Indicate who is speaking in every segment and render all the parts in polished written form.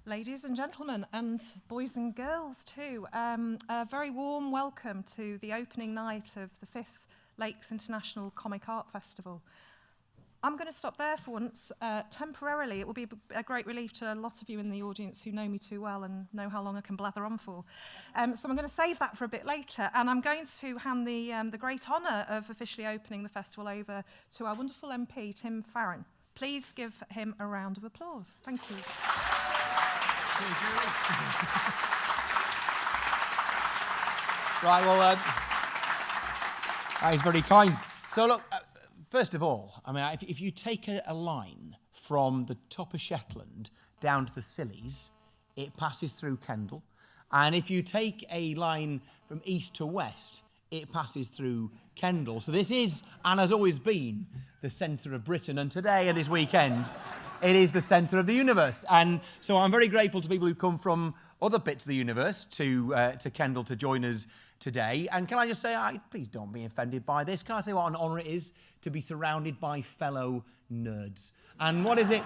Speaker 1: Ladies and gentlemen, and boys and girls too, a very warm welcome to the opening night of the 5th Lakes International Comic Art Festival. I'm going to stop there for once, temporarily. It will be a great relief to a lot of you in the audience who know me too well and know how long I can blather on for. So I'm going to save that for a bit later, and I'm going to hand the great honour of officially opening the festival over to our wonderful MP, Tim Farron. Please give him a round of applause. Thank you.
Speaker 2: Right, well, that is very kind. So look, first of all, I mean, if you take a line from the top of Shetland down to the Scillies, it passes through Kendal. And if you take a line from east to west, it passes through Kendal. So this is, and has always been, the centre of Britain. And today and this weekend, it is the centre of the universe. And so I'm very grateful to people who come from other bits of the universe to Kendal to join us today. And can I just say, please don't be offended by this. Can I say what an honour it is to be surrounded by fellow nerds? And what is it?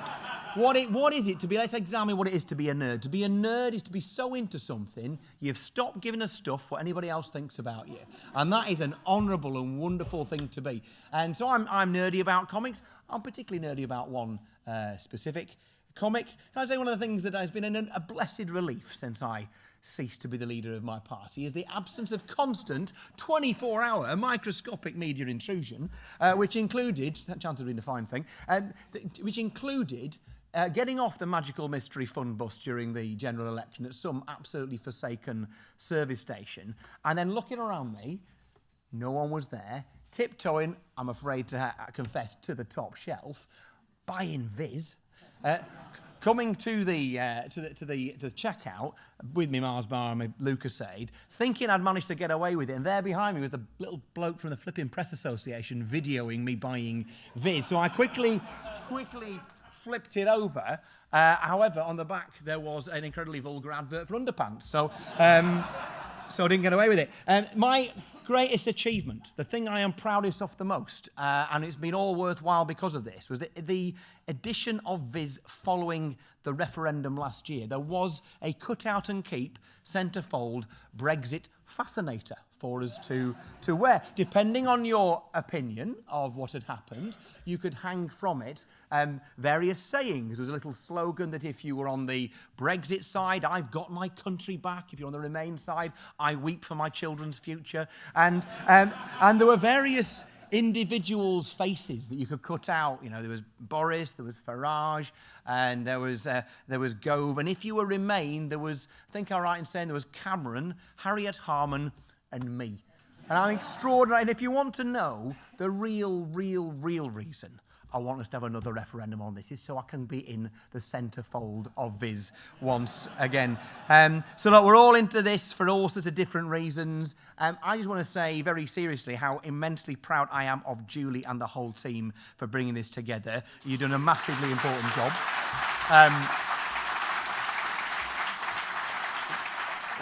Speaker 2: What is it to be? Let's examine what it is to be a nerd. To be a nerd is to be so into something you've stopped giving a stuff what anybody else thinks about you, and that is an honourable and wonderful thing to be. And so I'm nerdy about comics. I'm particularly nerdy about one specific comic. Can I say one of the things that has been a blessed relief since I ceased to be the leader of my party is the absence of constant 24-hour microscopic media intrusion, which included, that chance has been a fine thing, which included getting off the magical mystery fun bus during the general election at some absolutely forsaken service station, and then looking around me, no one was there, tiptoeing, I'm afraid to confess, to the top shelf, buying Viz, coming to the checkout with my Mars bar and my Lucasade, thinking I'd managed to get away with it, and there behind me was the little bloke from the Flipping Press Association videoing me buying Viz. So I quickly flipped it over. However, on the back there was an incredibly vulgar advert for underpants. So I didn't get away with it. My greatest achievement, the thing I am proudest of the most, and it's been all worthwhile because of this, was the addition of Viz following the referendum last year. There was a cut out and keep centrefold Brexit fascinator for us to wear. Depending on your opinion of what had happened, you could hang from it various sayings. There was a little slogan that if you were on the Brexit side, I've got my country back. If you're on the Remain side, I weep for my children's future. And there were various individuals' faces that you could cut out. You know, there was Boris, there was Farage, and there was Gove. And if you were Remain, there was, I think I'm right in saying, there was Cameron, Harriet Harman, and me. And I'm extraordinary. And if you want to know the real reason I want us to have another referendum on this is so I can be in the centrefold of Viz once again. So look, we're all into this for all sorts of different reasons. I just want to say very seriously how immensely proud I am of Julie and the whole team for bringing this together. You've done a massively important job.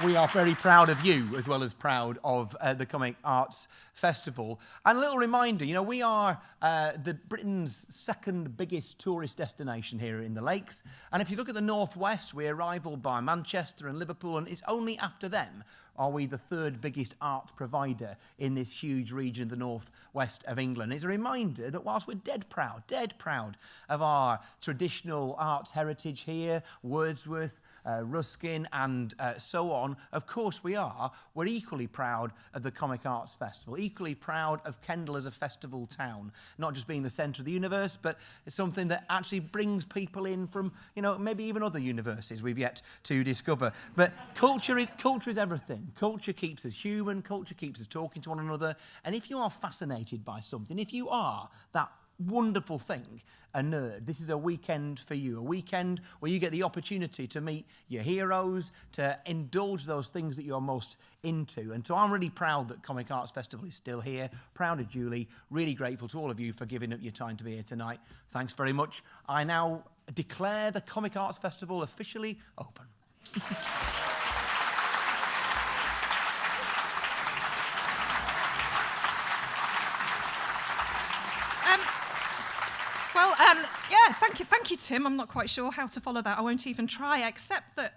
Speaker 2: We are very proud of you, as well as proud of the Comic Arts Festival. And a little reminder, you know, we are Britain's second biggest tourist destination here in the Lakes. And if you look at the Northwest, we're rivaled by Manchester and Liverpool, and it's only after them are we the third biggest arts provider in this huge region of the northwest of England. It's a reminder that whilst we're dead proud of our traditional arts heritage here, Wordsworth, Ruskin, and so on, of course we are. We're equally proud of the Comic Arts Festival, equally proud of Kendal as a festival town, not just being the centre of the universe, but it's something that actually brings people in from, you know, maybe even other universities we've yet to discover. But culture is everything. Culture keeps us human, culture keeps us talking to one another, and if you are fascinated by something, if you are that wonderful thing, a nerd, this is a weekend for you, a weekend where you get the opportunity to meet your heroes, to indulge those things that you're most into. And so I'm really proud that Comic Arts Festival is still here, proud of Julie, really grateful to all of you for giving up your time to be here tonight. Thanks very much. I now declare the Comic Arts Festival officially open.
Speaker 1: Well, yeah, thank you, Tim. I'm not quite sure how to follow that. I won't even try, except that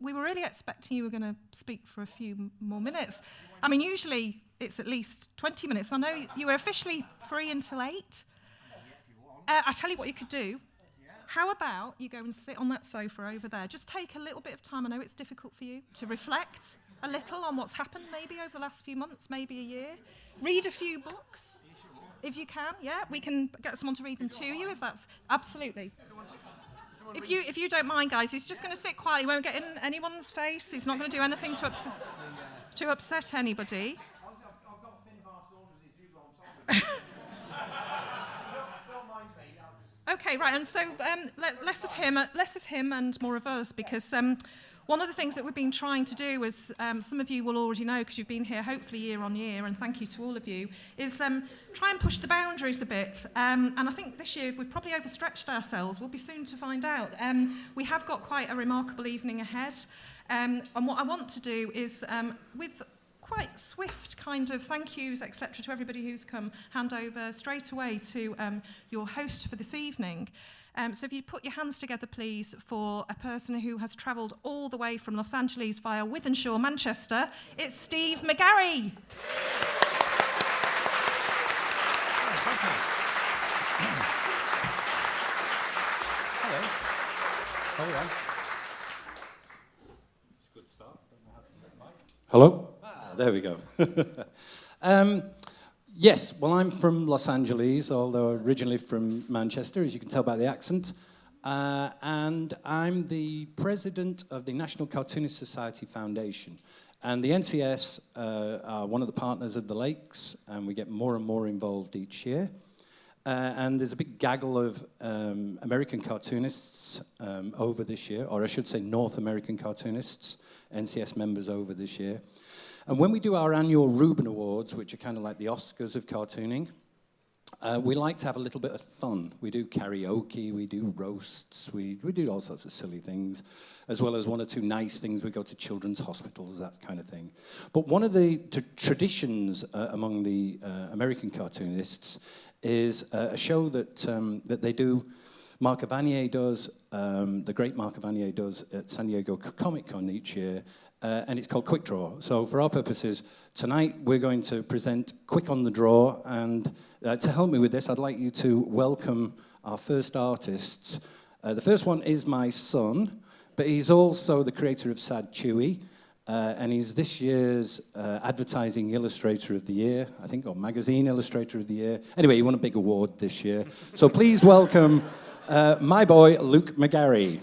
Speaker 1: we were really expecting you were going to speak for a few more minutes. I mean, usually it's at least 20 minutes. I know you were officially free until 8. I tell you what you could do. How about you go and sit on that sofa over there? Just take a little bit of time. I know it's difficult for you to reflect a little on what's happened maybe over the last few months, maybe a year. Read a few books. If you can, yeah, we can get someone to read them to you if that's absolutely. If you don't mind, guys, he's just going to sit quietly. He won't get in anyone's face. He's not going to do anything to upset anybody. Okay, right, and so less of him and more of us, because one of the things that we've been trying to do, as some of you will already know because you've been here hopefully year on year, and thank you to all of you, is try and push the boundaries a bit. And I think this year we've probably overstretched ourselves. We'll be soon to find out. We have got quite a remarkable evening ahead. And what I want to do is, with quite swift kind of thank yous, etc., to everybody who's come, hand over straight away to your host for this evening. So if you put your hands together, please, for a person who has travelled all the way from Los Angeles via Wythenshawe, Manchester. It's Steve McGarry.
Speaker 3: Hello. Hold on. It's a good start. Hello? There we go. Yes, well, I'm from Los Angeles, although originally from Manchester, as you can tell by the accent. And I'm the president of the National Cartoonist Society Foundation. And the NCS are one of the partners of the Lakes, and we get more and more involved each year. And there's a big gaggle of American cartoonists over this year, or I should say North American cartoonists, NCS members over this year. And when we do our annual Reuben Awards, which are kind of like the Oscars of cartooning, we like to have a little bit of fun. We do karaoke, we do roasts, we do all sorts of silly things, as well as one or two nice things. We go to children's hospitals, that kind of thing. But one of the traditions among the American cartoonists is a show that they do. Mark Evanier does, the great Mark Evanier does at San Diego Comic Con each year, and it's called Quick Draw. So for our purposes, tonight we're going to present Quick on the Draw, and to help me with this, I'd like you to welcome our first artists. The first one is my son, but he's also the creator of Sad Chewy, and he's this year's Advertising Illustrator of the Year, I think, or Magazine Illustrator of the Year. Anyway, he won a big award this year. So please welcome my boy, Luke McGarry.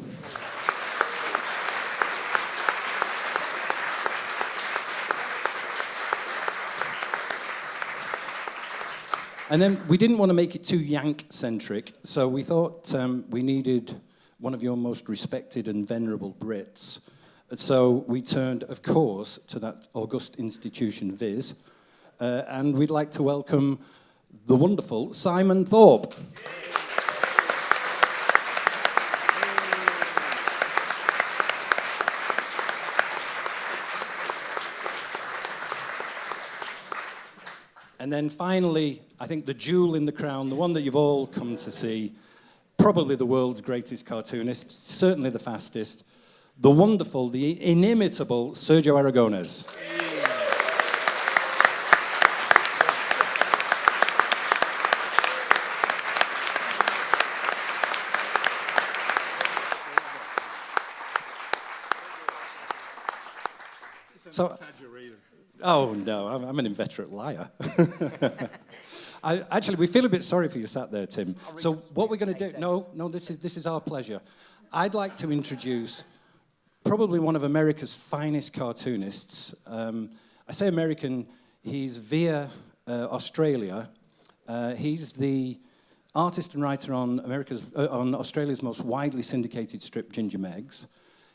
Speaker 3: And then we didn't want to make it too Yank-centric, so we thought we needed one of your most respected and venerable Brits. So we turned, of course, to that august institution, Viz, and we'd like to welcome the wonderful Simon Thorpe. And then finally, I think the jewel in the crown, the one that you've all come to see, probably the world's greatest cartoonist, certainly the fastest, the wonderful, the inimitable Sergio Aragonés. So, oh no, I'm an inveterate liar. Actually, we feel a bit sorry for you sat there, Tim. So what we're going to do? No, this is our pleasure. I'd like to introduce probably one of America's finest cartoonists. I say American. He's via Australia. He's the artist and writer on Australia's most widely syndicated strip, Ginger Meggs.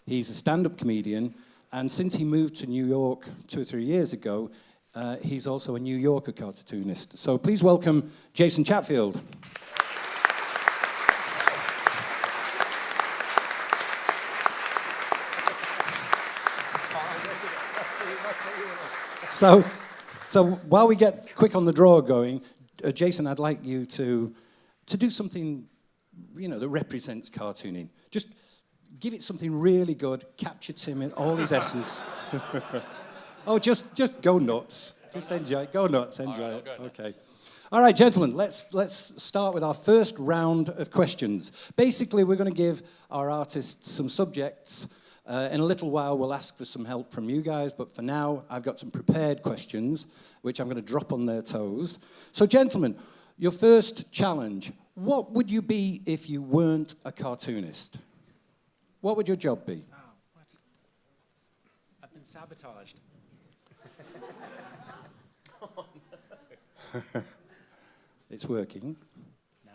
Speaker 3: He's a stand-up comedian. And since he moved to New York 2 or 3 years ago, he's also a New Yorker cartoonist. So please welcome Jason Chatfield. So while we get Quick on the Draw going, Jason, I'd like you to to do something, that represents cartooning. Just give it something really good, capture Tim in all his essence. Oh, just go nuts. Just enjoy. Go nuts, enjoy it. Okay. All right, gentlemen, let's start with our first round of questions. Basically, we're going to give our artists some subjects. In a little while, we'll ask for some help from you guys, but for now, I've got some prepared questions, which I'm going to drop on their toes. So, gentlemen, your first challenge. What would you be if you weren't a cartoonist? What would your job be?
Speaker 4: Oh, what? I've been sabotaged.
Speaker 3: Oh, no. It's working.
Speaker 4: No.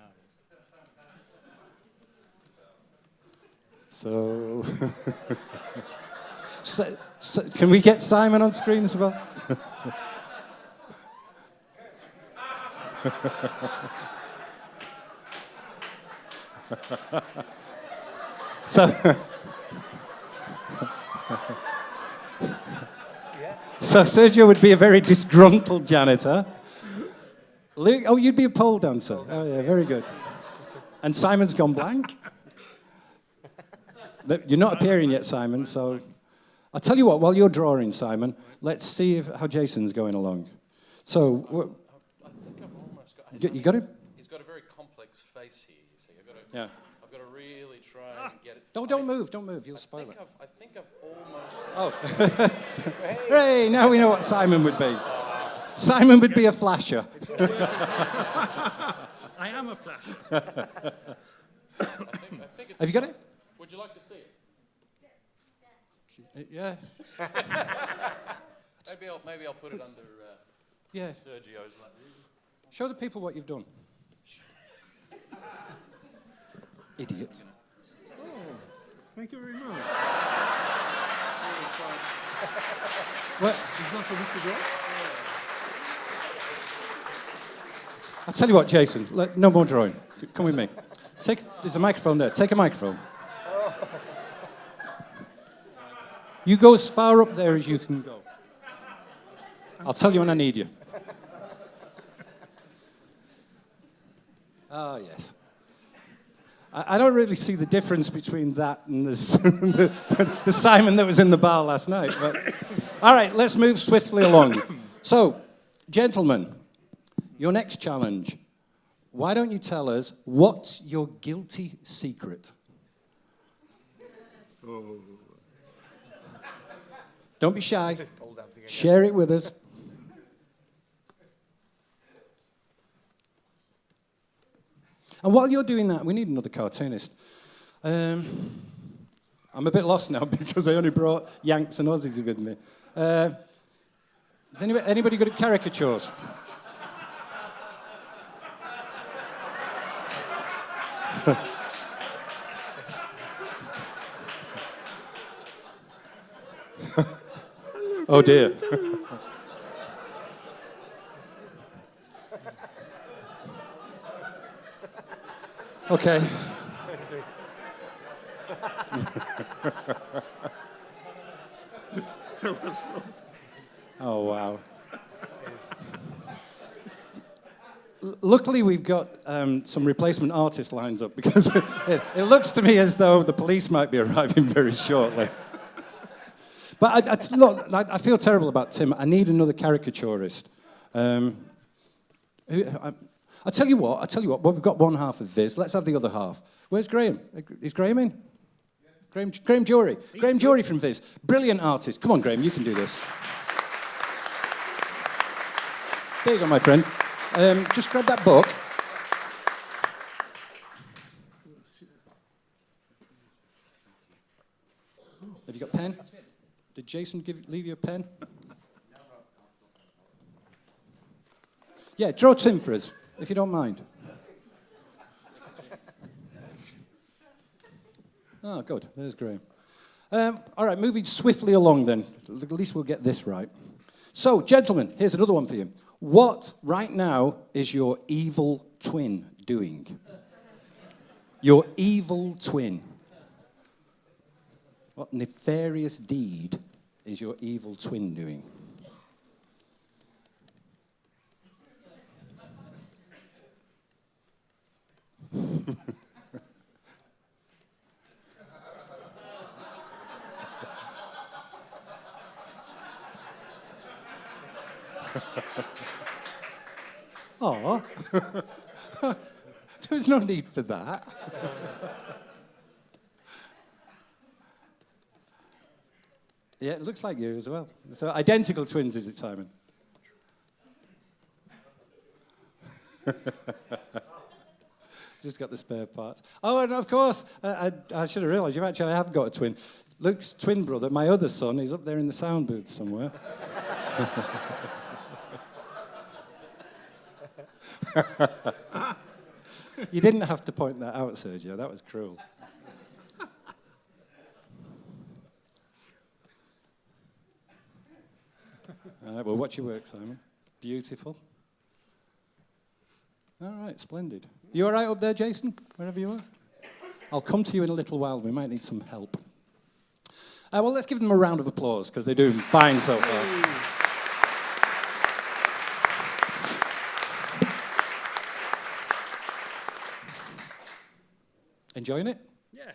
Speaker 3: So, so, can we get Simon on screen as well? So, so Sergio would be a very disgruntled janitor. Luke, oh, you'd be a pole dancer. Oh, yeah, very good. And Simon's gone blank. You're not appearing yet, Simon, so I'll tell you what, while you're drawing, Simon, let's see how Jason's going along. So,
Speaker 5: I think I've almost got...
Speaker 3: you got him?
Speaker 5: He's got a very complex face here, you see.
Speaker 3: Yeah.
Speaker 5: I've got to really try and get it...
Speaker 3: Don't move, you'll spoil it.
Speaker 5: I think I've almost...
Speaker 3: Oh. Hey, now we know what Simon would be. Simon would be a flasher.
Speaker 4: I am a flash.
Speaker 5: I think it's...
Speaker 3: Have you got it?
Speaker 5: Would you like to see it?
Speaker 3: Yeah.
Speaker 5: Maybe I'll put it under
Speaker 3: Yeah.
Speaker 5: Sergio's...
Speaker 3: Show the people what you've done. Idiot.
Speaker 4: Oh, thank you very much.
Speaker 3: What?
Speaker 4: It's not for me to go?
Speaker 3: I'll tell you what, Jason, no more drawing. Come with me. There's a microphone there. Take a microphone. You go as far up there as you can go. I'll tell you when I need you. Ah, yes. I don't really see the difference between that and the Simon that was in the bar last night. But all right, let's move swiftly along. So, gentlemen, your next challenge. Why don't you tell us what's your guilty secret? Oh. Don't be shy. Share it with us. And while you're doing that, we need another cartoonist. I'm a bit lost now because I only brought Yanks and Aussies with me. Is anybody good at caricatures? Oh dear. Okay. Oh, wow. Luckily, we've got some replacement artist lines up because it looks to me as though the police might be arriving very shortly. But I feel terrible about Tim. I need another caricaturist. I'll tell you what. Well, we've got one half of Viz. Let's have the other half. Where's Graham? Is Graham in? Yeah. Graham Jury. Graham Jury from Viz. Brilliant artist. Come on, Graham, you can do this. There you go, my friend. Just grab that book. Have you got a pen? Did Jason leave you a pen? Yeah, draw Tim for us, if you don't mind. Oh, good. There's Graham. All right, moving swiftly along then. At least we'll get this right. So, gentlemen, here's another one for you. What, right now, is your evil twin doing? Your evil twin. What nefarious deed is your evil twin doing? Oh, there was no need for that. Yeah, it looks like you as well. So identical twins, is it, Simon? Just got the spare parts. Oh, and of course, I should have realised you actually have got a twin. Luke's twin brother, my other son, is up there in the sound booth somewhere. You didn't have to point that out, Sergio. That was cruel. All right, well, watch your work, Simon. Beautiful. All right, splendid. You all right up there, Jason, wherever you are? I'll come to you in a little while. We might need some help. Well, let's give them a round of applause, because they're doing fine so far. Enjoying it?
Speaker 4: Yeah.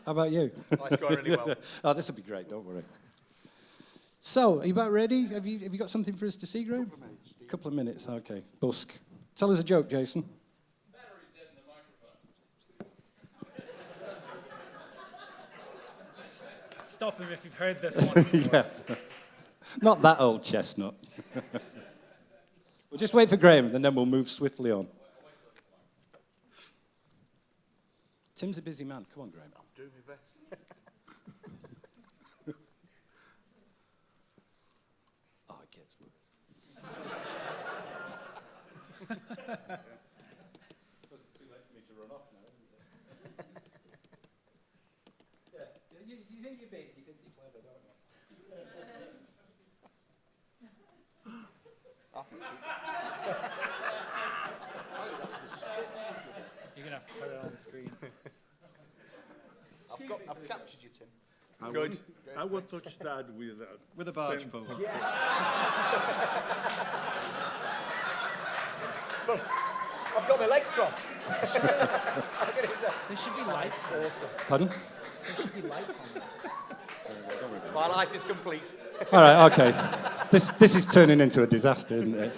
Speaker 3: How about you?
Speaker 4: Oh, it's going really well.
Speaker 3: Oh, this will be great, don't worry. So, are you about ready? Have you got something for us to see, Graham? A couple of minutes, okay. Busk. Tell us a joke, Jason.
Speaker 5: Battery's dead in the microphone.
Speaker 4: Stop him if you've heard this one before.
Speaker 3: Yeah. Not that old chestnut. We'll just wait for Graham, and then we'll move swiftly on. Tim's a busy man. Come on, Graham.
Speaker 5: I'm doing my best.
Speaker 3: Oh, it gets worse. Too late for me to run off now, isn't it? Yeah. You think you're big, you think you're clever, don't you?
Speaker 4: You're going to have to put it on the screen.
Speaker 5: I've captured you, Tim.
Speaker 6: Good. I would touch that
Speaker 3: With a barge pole.
Speaker 5: Look, I've got my legs crossed.
Speaker 4: There should be lights.
Speaker 3: Pardon?
Speaker 4: There should be lights on there.
Speaker 5: My life is complete.
Speaker 3: All right, okay. This is turning into a disaster, isn't it?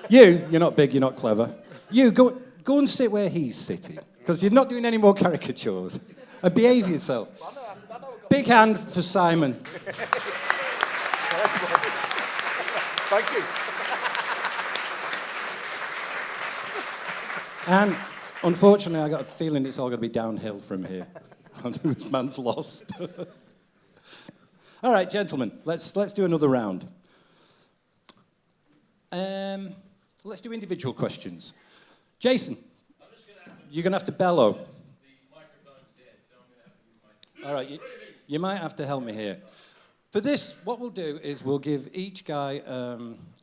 Speaker 3: You're not big, you're not clever. You, go and sit where he's sitting, because you're not doing any more caricatures. And behave yourself.
Speaker 5: I know
Speaker 3: Big hand for Simon.
Speaker 5: Thank you.
Speaker 3: And unfortunately, I got a feeling it's all going to be downhill from here. This man's lost. All right, gentlemen, let's do another round. Let's do individual questions. Jason, you're going to have to bellow. All right, you might have to help me here. For this, what we'll do is we'll give each guy a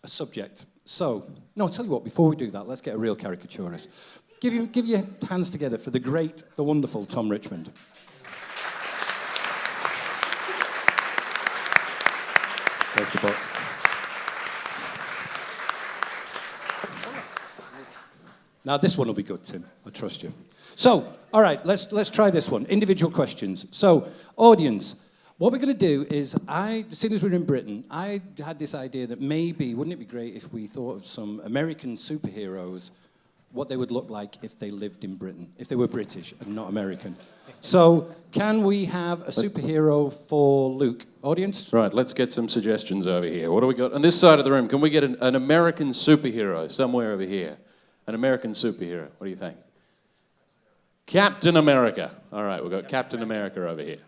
Speaker 3: subject. So, no, I'll tell you what, before we do that, let's get a real caricaturist. Give your hands together for the great, the wonderful Tom Richmond. There's the book. Now, this one will be good, Tim. I trust you. So, all right, let's try this one. Individual questions. So, audience, what we're going to do is, seeing as we're in Britain, I had this idea that maybe, wouldn't it be great if we thought of some American superheroes, what they would look like if they lived in Britain, if they were British and not American. So, can we have a superhero for Luke? Audience?
Speaker 7: Right, let's get some suggestions over here. What do we got? On this side of the room, can we get an American superhero somewhere over here? An American superhero. What do you think? Captain America. All right, we've got Captain America over here.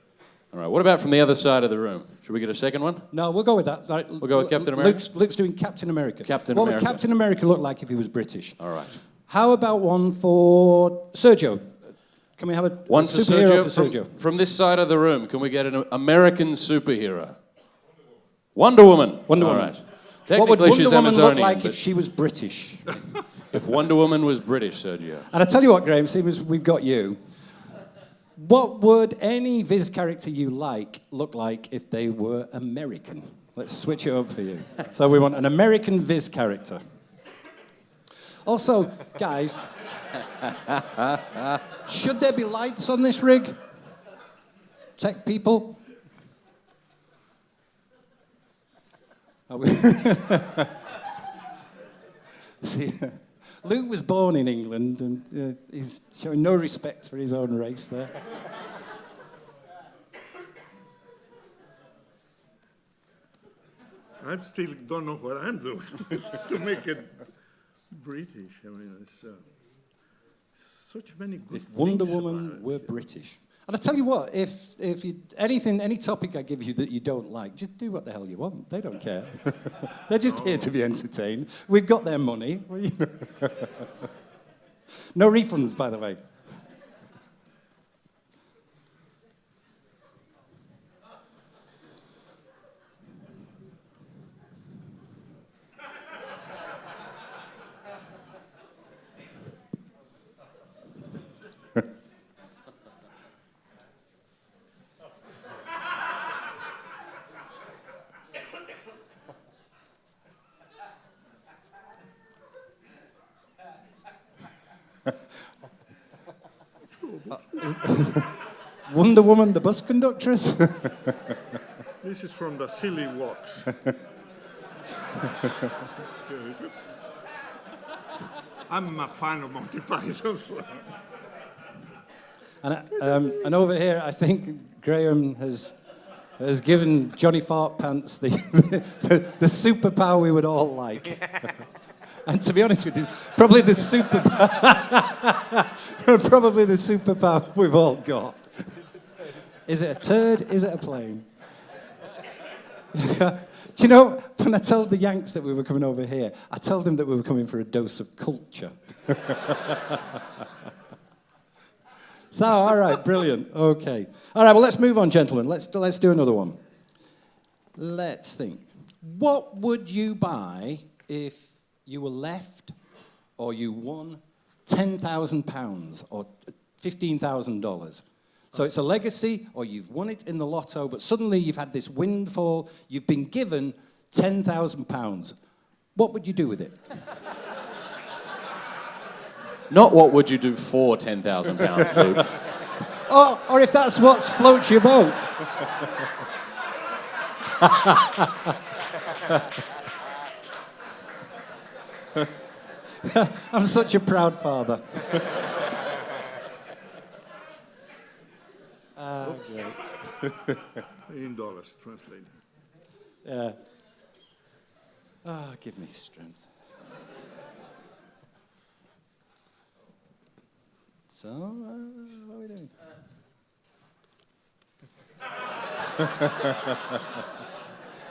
Speaker 7: All right, what about from the other side of the room? Should we get a second one?
Speaker 3: No, we'll go with that. Right,
Speaker 7: we'll go with Captain America?
Speaker 3: Luke's doing Captain America.
Speaker 7: Captain
Speaker 3: what
Speaker 7: America.
Speaker 3: What would Captain America look like if he was British?
Speaker 7: All right.
Speaker 3: How about one for Sergio? Can we have
Speaker 7: one
Speaker 3: a
Speaker 7: for
Speaker 3: superhero
Speaker 7: Sergio?
Speaker 3: for Sergio?
Speaker 7: From this side of the room, can we get an American superhero? Wonder Woman.
Speaker 3: Wonder
Speaker 7: All
Speaker 3: Woman.
Speaker 7: right.
Speaker 3: What would
Speaker 7: Technically,
Speaker 3: Wonder
Speaker 7: she's
Speaker 3: Woman look
Speaker 7: Amazonian,
Speaker 3: like if she was British?
Speaker 7: if Wonder Woman was British, Sergio.
Speaker 3: And I tell you what, Graham, seeing as we've got you, what would any Viz character you like look like if they were American? Let's switch it up for you. So we want an American Viz character. Also, guys, should there be lights on this rig? Tech people? Are we- See, Luke was born in England and he's showing no respect for his own race there.
Speaker 6: I still don't know what I'm doing to make it British. I mean, it's such many good
Speaker 3: If Wonder
Speaker 6: things
Speaker 3: Woman
Speaker 6: about it.
Speaker 3: were British. And I tell you what, if you, any topic I give you that you don't like, just do what the hell you want. They don't care. They're just here to be entertained. We've got their money. No refunds, by the way. Wonder Woman, the bus conductress?
Speaker 6: This is from the Silly Walks. I'm a fan of Monty Python. So.
Speaker 3: And over here, I think Graham has given Johnny Fart Pants the superpower we would all like. And to be honest with you, probably the superpower we've all got. Is it a turd? Is it a plane? Do you know, when I told the Yanks that we were coming over here, I told them that we were coming for a dose of culture. So, all right, brilliant. Okay. All right, well, let's move on, gentlemen. Let's do another one. Let's think. What would you buy if you were left or you won £10,000 or $15,000? So it's a legacy, or you've won it in the lotto, but suddenly you've had this windfall, you've been given £10,000. What would you do with it?
Speaker 7: Not what would you do for £10,000, Luke.
Speaker 3: Or if that's what floats your boat. I'm such a proud father.
Speaker 6: In dollars, translated.
Speaker 3: Yeah. Give me strength. So, what are we doing?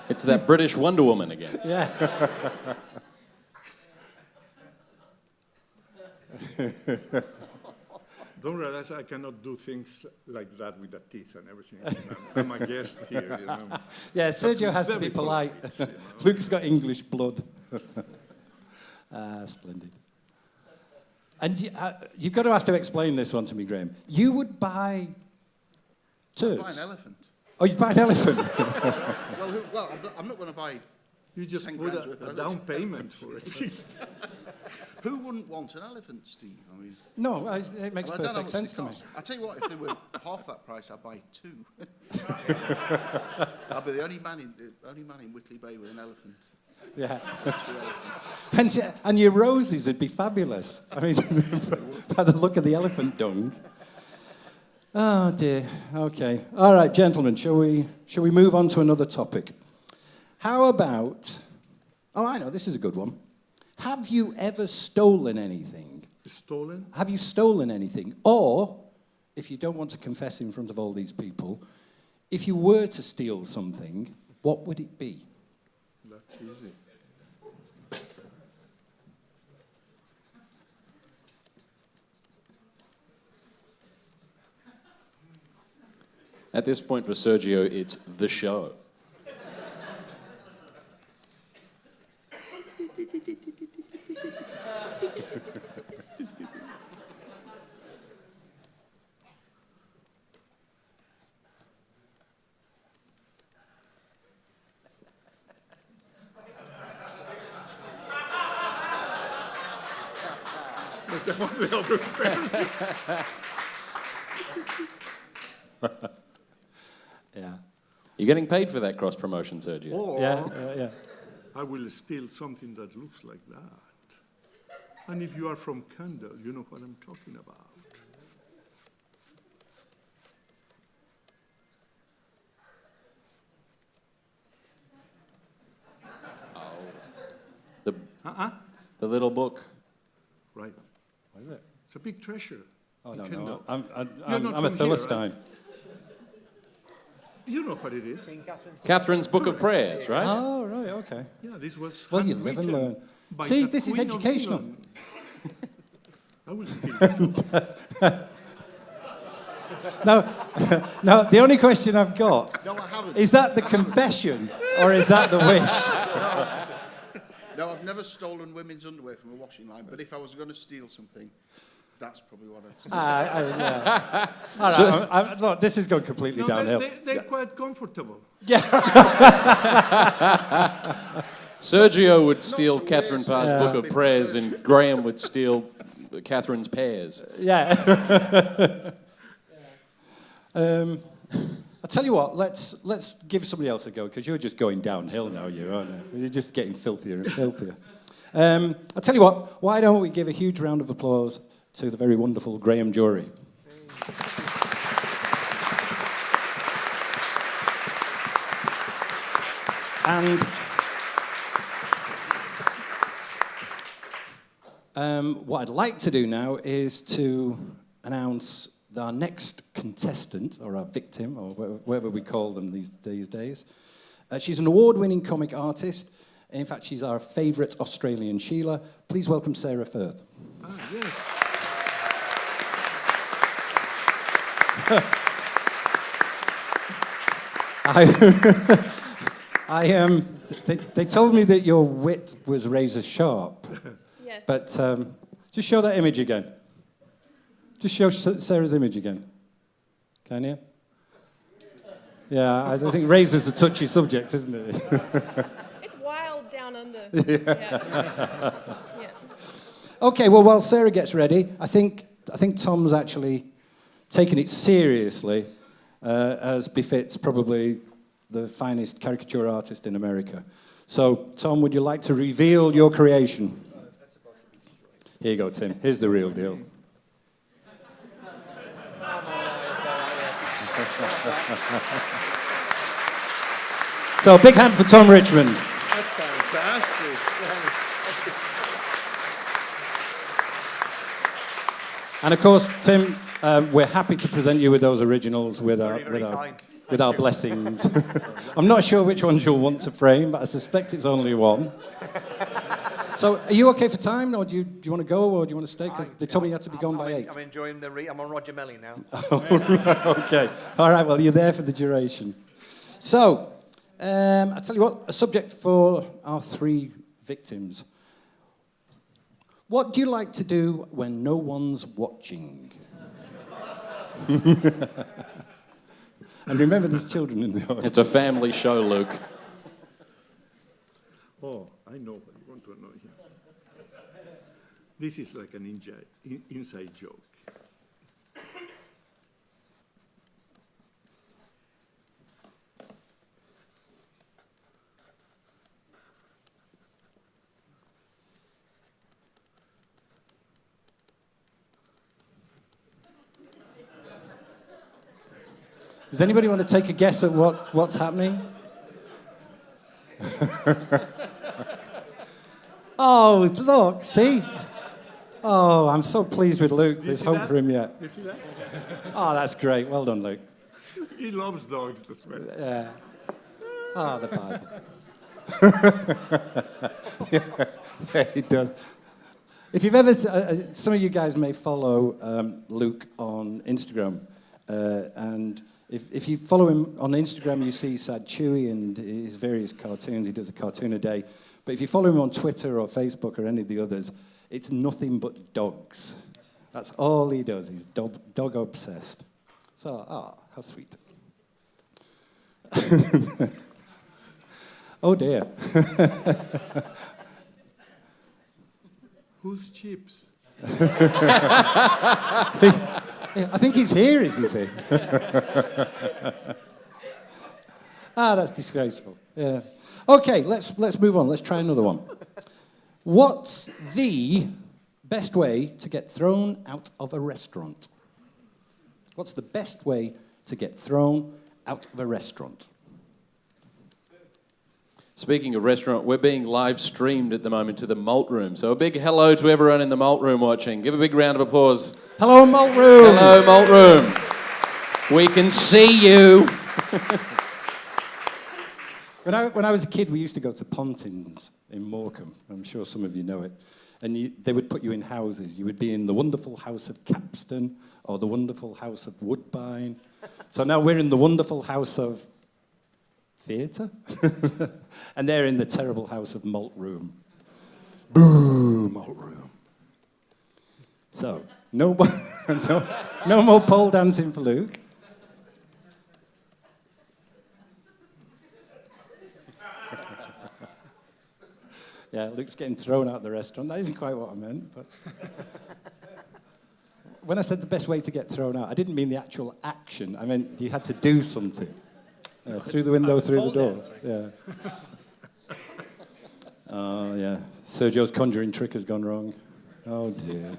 Speaker 7: It's that British Wonder Woman again.
Speaker 3: Yeah.
Speaker 6: Don't realize I cannot do things like that with the teeth and everything. I'm a guest here, you know.
Speaker 3: Yeah, Sergio has to be
Speaker 6: Very
Speaker 3: polite.
Speaker 6: you know.
Speaker 3: Luke's got English blood. Splendid. And you've got to have to explain this one to me, Graham. You would buy turds?
Speaker 5: Buy an elephant.
Speaker 3: Oh, you'd buy an elephant?
Speaker 5: I'm not going to buy.
Speaker 6: You just
Speaker 5: 10
Speaker 6: put
Speaker 5: grand's worth of
Speaker 6: a down payment for it.
Speaker 5: Who wouldn't want an elephant, Steve? I mean,
Speaker 3: No, it makes
Speaker 5: I don't know how
Speaker 3: perfect
Speaker 5: much
Speaker 3: sense
Speaker 5: they
Speaker 3: to me.
Speaker 5: cost. I tell you what, if they were half that price, I'd buy two. I'll be the only man in Whitley Bay with an elephant.
Speaker 3: Yeah. And your roses would be fabulous. I mean, by the look of the elephant dung. Oh, dear. Okay. All right, gentlemen, shall we move on to another topic? How about... Oh, I know, this is a good one. Have you ever stolen anything?
Speaker 6: Stolen?
Speaker 3: Have you stolen anything? Or, if you don't want to confess in front of all these people, if you were to steal something, what would it be?
Speaker 6: That's easy.
Speaker 7: At this point for Sergio, it's the show.
Speaker 6: But there was the other stairs.
Speaker 3: Yeah.
Speaker 7: You're getting paid for that cross promotion, Sergio.
Speaker 6: Or
Speaker 3: Yeah.
Speaker 6: I will steal something that looks like that. And if you are from Kendal, you know what I'm talking about.
Speaker 7: The, the little book.
Speaker 6: Right.
Speaker 3: What is it?
Speaker 6: It's a big treasure.
Speaker 3: Oh,
Speaker 6: in
Speaker 3: no,
Speaker 6: Kendal.
Speaker 3: no.
Speaker 6: You're not
Speaker 3: I'm a
Speaker 6: from here,
Speaker 3: Philistine.
Speaker 6: You know what it is.
Speaker 7: Catherine's Book of Prayers, right?
Speaker 3: Oh, right, okay.
Speaker 6: Yeah, this was
Speaker 3: Well, you live and
Speaker 6: handwritten
Speaker 3: learn.
Speaker 6: by
Speaker 3: See,
Speaker 6: the
Speaker 3: this is
Speaker 6: Queen of
Speaker 3: educational.
Speaker 6: England. I will steal it.
Speaker 3: Now, the only question I've got,
Speaker 5: No, I haven't.
Speaker 3: is that the confession or is that the wish?
Speaker 5: No, I've never stolen women's underwear from a washing line, but if I was going to steal something, that's probably what I'd steal.
Speaker 3: Yeah. All right, look, this has gone completely
Speaker 6: No,
Speaker 3: downhill.
Speaker 6: they're quite comfortable.
Speaker 7: Sergio would steal Catherine Parr's
Speaker 3: Yeah.
Speaker 7: Book of Prayers, and Graham would steal Catherine's pears.
Speaker 3: Yeah. I'll tell you what, let's give somebody else a go, because you're just going downhill now, aren't you? You're just getting filthier and filthier. I'll tell you what, why don't we give a huge round of applause to the very wonderful Graham Jury. And what I'd like to do now is to announce our next contestant, or our victim, or whatever we call them these days. She's an award-winning comic artist. In fact, she's our favourite Australian Sheila. Please welcome Sarah Firth.
Speaker 6: Ah, yes.
Speaker 3: They told me that your wit was razor sharp.
Speaker 8: Yes.
Speaker 3: But just show that image again. Just show Sarah's image again. Can you? Yeah, I think razor's a touchy subject, isn't it?
Speaker 8: It's wild down under. Yeah. Yeah.
Speaker 3: Okay, well, while Sarah gets ready, I think Tom's actually taken it seriously, as befits probably the finest caricature artist in America. So, Tom, would you like to reveal your creation? Here you go, Tim. Here's the real deal. So, big hand for Tom Richmond.
Speaker 6: That's fantastic.
Speaker 3: And of course, Tim, we're happy to present you with those originals with our blessings. I'm not sure which ones you'll want to frame, but I suspect it's only one. So, are you okay for time, or do you want to go, or do you want to stay? Because they told me you had to be gone by 8.
Speaker 9: I'm enjoying I'm on Roger Melly now.
Speaker 3: Okay. All right, well, you're there for the duration. So, I'll tell you what, a subject for our 3 victims. What do you like to do when no one's watching? And remember, there's children in the audience.
Speaker 7: It's a family show, Luke.
Speaker 6: Oh, I know what you want to know here. This is like an inside joke.
Speaker 3: Does anybody want to take a guess at what's happening? Oh, look, see? Oh, I'm so pleased with Luke. There's hope for him yet.
Speaker 6: You see that?
Speaker 3: Oh, that's great. Well done, Luke.
Speaker 6: He loves dogs, that's right.
Speaker 3: Yeah. Oh, the Bible. Yeah, he does. If you've ever, some of you guys may follow Luke on Instagram, and if you follow him on Instagram, you see Sad Chewy and his various cartoons. He does a cartoon a day. But if you follow him on Twitter or Facebook or any of the others, it's nothing but dogs. That's all he does. He's dog obsessed. So, how sweet. Oh dear.
Speaker 6: Whose chips?
Speaker 3: I think he's here, isn't he? That's disgraceful. Yeah. Okay, let's move on. Let's try another one. What's the best way to get thrown out of a restaurant? What's the best way to get thrown out of a restaurant?
Speaker 7: Speaking of restaurant, we're being live streamed at the moment to the Malt Room. So a big hello to everyone in the Malt Room watching. Give a big round of applause.
Speaker 3: Hello, Malt Room.
Speaker 7: Hello, Malt Room. We can see you.
Speaker 3: When I was a kid, we used to go to Pontins in Morecambe. I'm sure some of you know it. And they would put you in houses. You would be in the wonderful house of Capstan or the wonderful house of Woodbine. So now we're in the wonderful house of theatre. And they're in the terrible house of Malt Room. Boo, Malt Room. So, no more pole dancing for Luke. Yeah, Luke's getting thrown out of the restaurant. That isn't quite what I meant, but... When I said the best way to get thrown out, I didn't mean the actual action. I meant you had to do something. Through the window, through the door. Yeah. Oh, yeah. Sergio's conjuring trick has gone wrong. Oh, dear.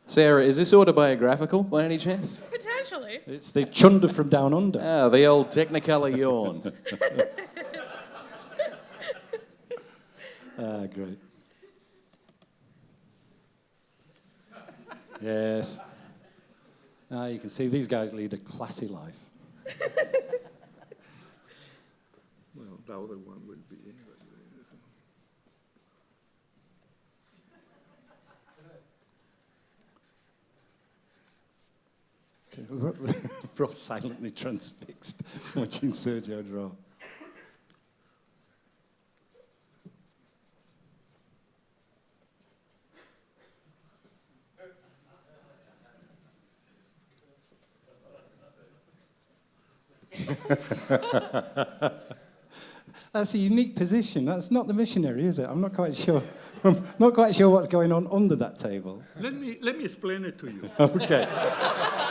Speaker 7: Sarah, is this autobiographical by any chance?
Speaker 8: Potentially.
Speaker 3: It's the Chunder from Down Under.
Speaker 7: Ah, the old Technicolor yawn.
Speaker 3: Great. Yes. You can see these guys lead a classy life.
Speaker 6: Well, the other one will be.
Speaker 3: We're all silently transfixed watching Sergio draw. That's a unique position. That's not the missionary, is it? I'm not quite sure. I'm not quite sure what's going on under that table.
Speaker 6: Let me explain it to you.
Speaker 3: Okay.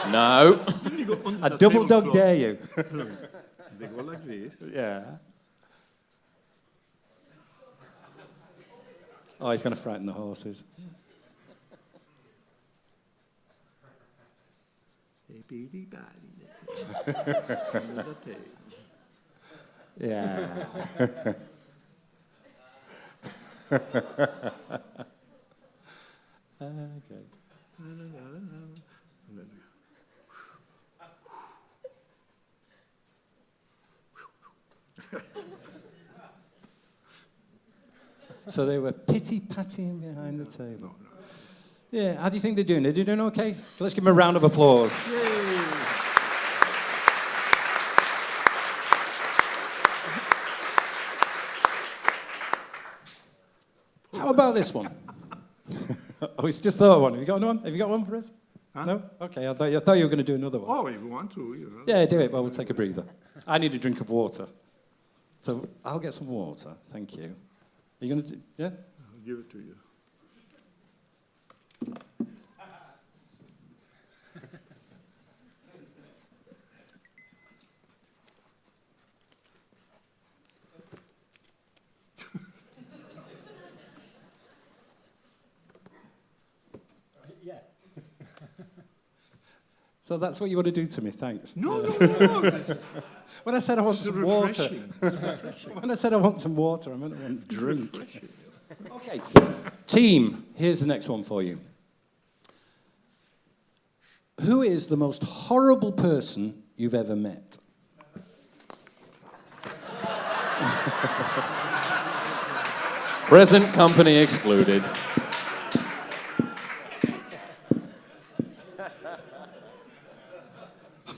Speaker 7: No.
Speaker 6: When you go under
Speaker 3: A
Speaker 6: the
Speaker 3: double dog
Speaker 6: tablecloth,
Speaker 3: dare you.
Speaker 6: They go like this.
Speaker 3: Yeah. Oh, he's going to frighten the horses. Yeah. Okay. So they were pity-pattying behind the table. Yeah, how do you think they're doing? Are they doing okay? Let's give them a round of applause. How about this one? Oh, it's just the one. Have you got another one? Have you got one for us?
Speaker 6: Huh?
Speaker 3: No? Okay, I thought you were going to do another one.
Speaker 6: Oh, if you want to, you know.
Speaker 3: Yeah, do it. Well, we'll take a breather. I need a drink of water. So I'll get some water. Thank you. Are you going to do... Yeah?
Speaker 6: I'll give it to you.
Speaker 3: Yeah. So that's what you want to do to me, thanks.
Speaker 6: No.
Speaker 3: When I said I want
Speaker 6: It's
Speaker 3: some water,
Speaker 6: refreshing.
Speaker 3: when I said I want some water, I meant I want drink. Okay, team, here's the next one for you. Who is the most horrible person you've ever met?
Speaker 7: Present company excluded.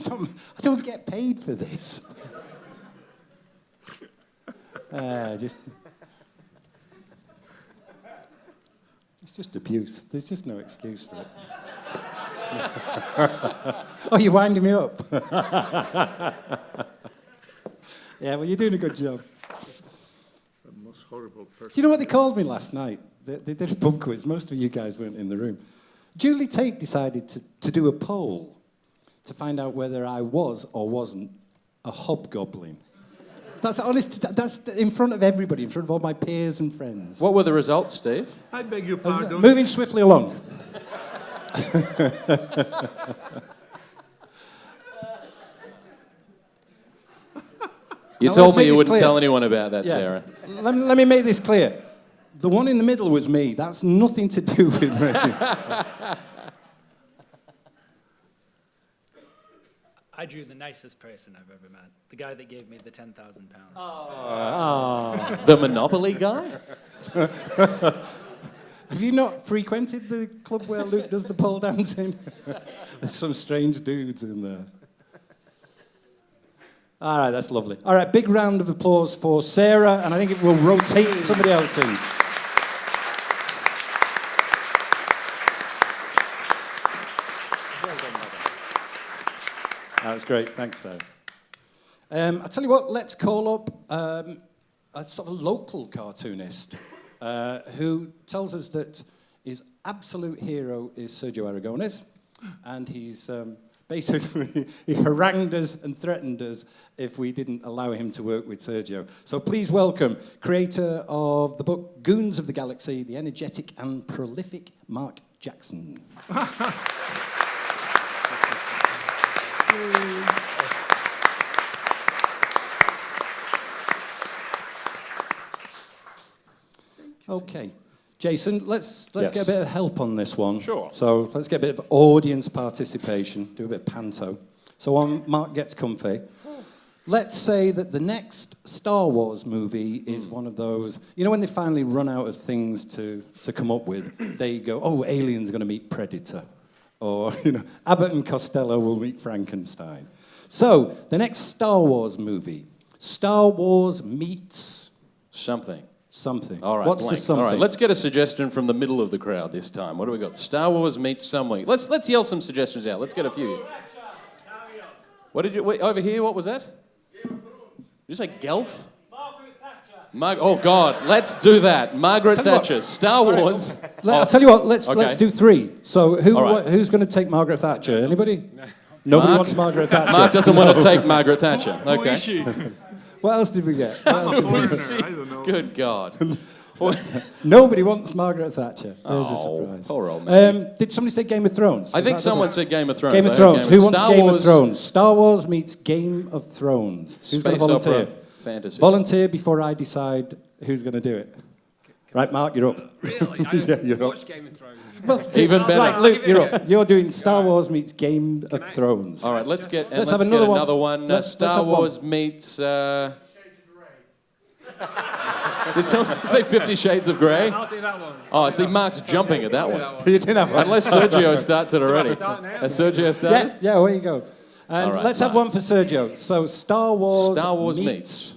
Speaker 3: I don't get paid for this. It's just abuse. There's just no excuse for it. Oh, you're winding me up. Yeah, well, you're doing a good job.
Speaker 6: The most horrible person.
Speaker 3: Do you know what they called me last night? They did a pub quiz. Most of you guys weren't in the room. Julie Tate decided to do a poll to find out whether I was or wasn't a hobgoblin. That's honest. That's in front of everybody, in front of all my peers and friends.
Speaker 7: What were the results, Steve?
Speaker 6: I beg your pardon.
Speaker 3: Moving swiftly along.
Speaker 7: You
Speaker 3: Now,
Speaker 7: told
Speaker 3: let's
Speaker 7: me
Speaker 3: make
Speaker 7: you
Speaker 3: this
Speaker 7: wouldn't
Speaker 3: clear.
Speaker 7: tell anyone about that,
Speaker 3: Yeah.
Speaker 7: Sarah.
Speaker 3: Let me make this clear. The one in the middle was me. That's nothing to do with me.
Speaker 4: I drew the nicest person I've ever met. The guy that gave me the £10,000.
Speaker 7: The Monopoly guy?
Speaker 3: Have you not frequented the club where Luke does the pole dancing? There's some strange dudes in there. All right, that's lovely. All right, big round of applause for Sarah, and I think it will rotate somebody else in. That was great. Thanks, Sarah. I'll tell you what, let's call up a sort of local cartoonist who tells us that his absolute hero is Sergio Aragonés, and he's basically he harangued us and threatened us if we didn't allow him to work with Sergio. So please welcome creator of the book Goons of the Galaxy, the energetic and prolific Mark Jackson. Okay, Jason, let's
Speaker 7: Yes.
Speaker 3: get a bit of help on this one.
Speaker 7: Sure.
Speaker 3: So let's get a bit of audience participation, do a bit of panto. So on Mark gets comfy. Let's say that the next Star Wars movie is one of those, you know when they finally run out of things to come up with, they go, oh, Alien's going to meet Predator. Or, you know, Abbott and Costello will meet Frankenstein. So, the next Star Wars movie, Star Wars meets
Speaker 7: Something.
Speaker 3: something.
Speaker 7: All right,
Speaker 3: What's
Speaker 7: blank.
Speaker 3: the something?
Speaker 7: All right, let's get a suggestion from the middle of the crowd this time. What do we got? Star Wars meets something. Let's yell some suggestions out. Let's get a few. What did you... Wait, over here, what was that? Did you say Gelf? Oh, God, let's do that. Margaret
Speaker 3: Tell you what.
Speaker 7: Thatcher, Star Wars.
Speaker 3: I'll tell you what, let's
Speaker 7: Okay.
Speaker 3: do three. So,
Speaker 7: All right.
Speaker 3: who's going to take Margaret Thatcher? Anybody? Nobody
Speaker 7: Mark?
Speaker 3: wants Margaret Thatcher.
Speaker 7: Mark doesn't want to take Margaret Thatcher.
Speaker 6: Who
Speaker 7: Okay.
Speaker 6: is she?
Speaker 3: What else did we get? What else did we
Speaker 6: Foreigner,
Speaker 3: get?
Speaker 6: I don't know.
Speaker 7: Good God.
Speaker 3: Nobody wants Margaret Thatcher. There's a
Speaker 7: Oh,
Speaker 3: surprise.
Speaker 7: poor old man.
Speaker 3: Did somebody say Game of Thrones?
Speaker 7: I
Speaker 3: Was
Speaker 7: think
Speaker 3: that
Speaker 7: someone
Speaker 3: the-
Speaker 7: said Game of Thrones.
Speaker 3: Game
Speaker 7: I
Speaker 3: of
Speaker 7: heard
Speaker 3: Thrones. Who wants
Speaker 7: Star
Speaker 3: Game
Speaker 7: Wars,
Speaker 3: of Thrones? Star Wars meets Game of Thrones. Who's going
Speaker 7: Space
Speaker 3: to volunteer?
Speaker 7: opera, fantasy.
Speaker 3: Volunteer before I decide who's going to do it. Right, Mark, you're up.
Speaker 10: Really? I
Speaker 3: Yeah, you're
Speaker 10: watch
Speaker 3: up.
Speaker 10: Game of Thrones.
Speaker 3: Well,
Speaker 7: Even better.
Speaker 3: Right, Luke, you're up. You're doing Star Wars meets Game of Thrones.
Speaker 7: All right, let's get
Speaker 3: Let's
Speaker 7: let's
Speaker 3: have
Speaker 7: get
Speaker 3: another one.
Speaker 7: another one.
Speaker 3: Let's
Speaker 7: Star
Speaker 3: have one.
Speaker 7: Wars meets. Did someone say 50 Shades of Grey?
Speaker 10: I'll do that one.
Speaker 7: Oh, I see Mark's jumping at that one.
Speaker 3: You didn't have one.
Speaker 7: Unless Sergio starts it already.
Speaker 10: start now?
Speaker 7: Has Sergio started?
Speaker 3: Yeah, away you go. And
Speaker 7: All right,
Speaker 3: let's have
Speaker 7: Mark.
Speaker 3: one for Sergio. So Star Wars
Speaker 7: meets.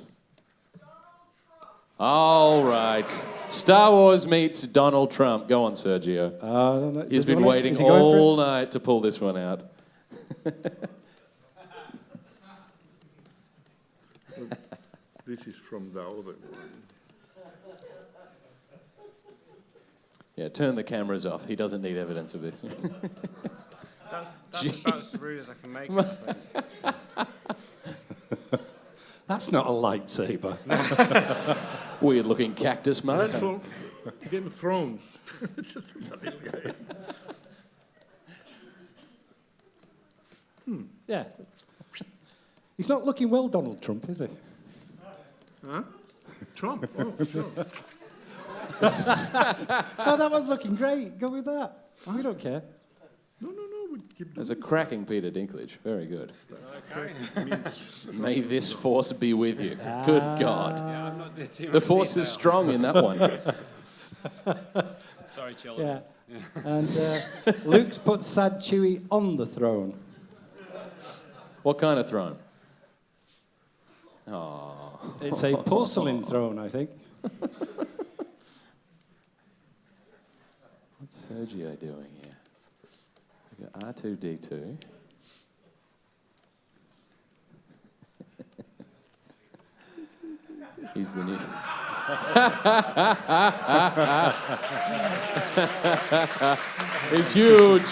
Speaker 7: All right. Star Wars meets Donald Trump. Go on, Sergio. He's been waiting all night to pull this one out.
Speaker 6: This is from the other one.
Speaker 7: Yeah, turn the cameras off. He doesn't need evidence of this.
Speaker 10: That's about as rude as I can make it. I think.
Speaker 3: That's not a lightsaber.
Speaker 7: Weird-looking cactus, Mark.
Speaker 6: That's from Game of Thrones. Just another guy.
Speaker 3: Yeah. He's not looking well, Donald Trump, is he?
Speaker 6: Huh? Trump? Oh, sure.
Speaker 3: Oh, that one's looking great. Go with that. We don't care.
Speaker 6: No, we keep
Speaker 7: There's a cracking Peter Dinklage. Very good.
Speaker 10: Okay.
Speaker 7: May this force be with you. Good God.
Speaker 10: Yeah, I'm not doing too
Speaker 7: The
Speaker 10: much
Speaker 7: force is
Speaker 10: detail.
Speaker 7: strong in that one.
Speaker 10: Sorry, children.
Speaker 3: Yeah. And Luke's put Sad Chewie on the throne.
Speaker 7: What kind of throne? Oh.
Speaker 3: It's a porcelain throne, I think.
Speaker 7: What's Sergio doing here? We've got R2-D2. He's the new... It's huge.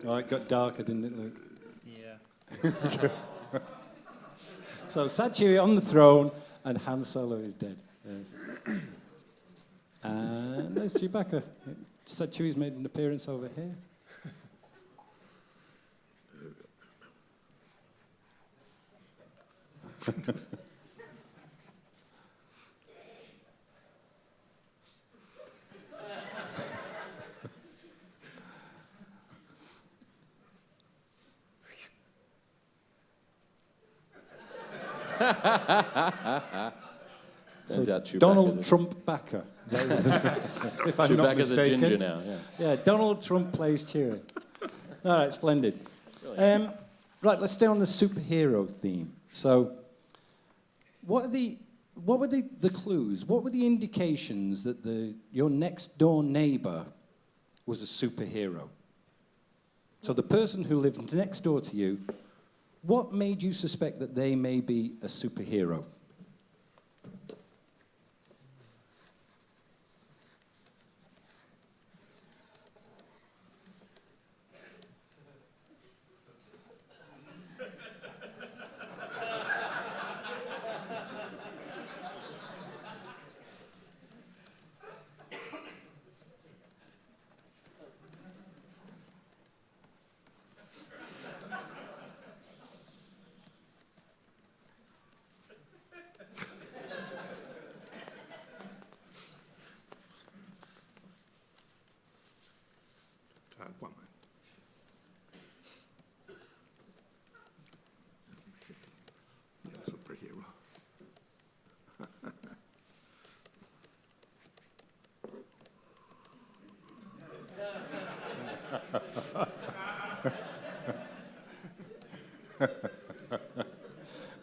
Speaker 3: Oh, it got darker, didn't it, Luke?
Speaker 4: Yeah.
Speaker 3: So sad Chewie on the throne, and Han Solo is dead. Yes. And there's Chewbacca. Sad Chewie's made an appearance over here.
Speaker 7: Turns out Chewbacca's
Speaker 3: Donald
Speaker 7: a-
Speaker 3: Trump backer. If I'm not
Speaker 7: Chewbacca's a
Speaker 3: mistaken.
Speaker 7: ginger now, yeah.
Speaker 3: Yeah, Donald Trump plays Chewie. All right, splendid. Right, let's stay on the superhero theme. So, what were the clues? What were the indications that your next door neighbour was a superhero? So the person who lived next door to you, what made you suspect that they may be a superhero?
Speaker 6: Aquaman. Yeah, superhero.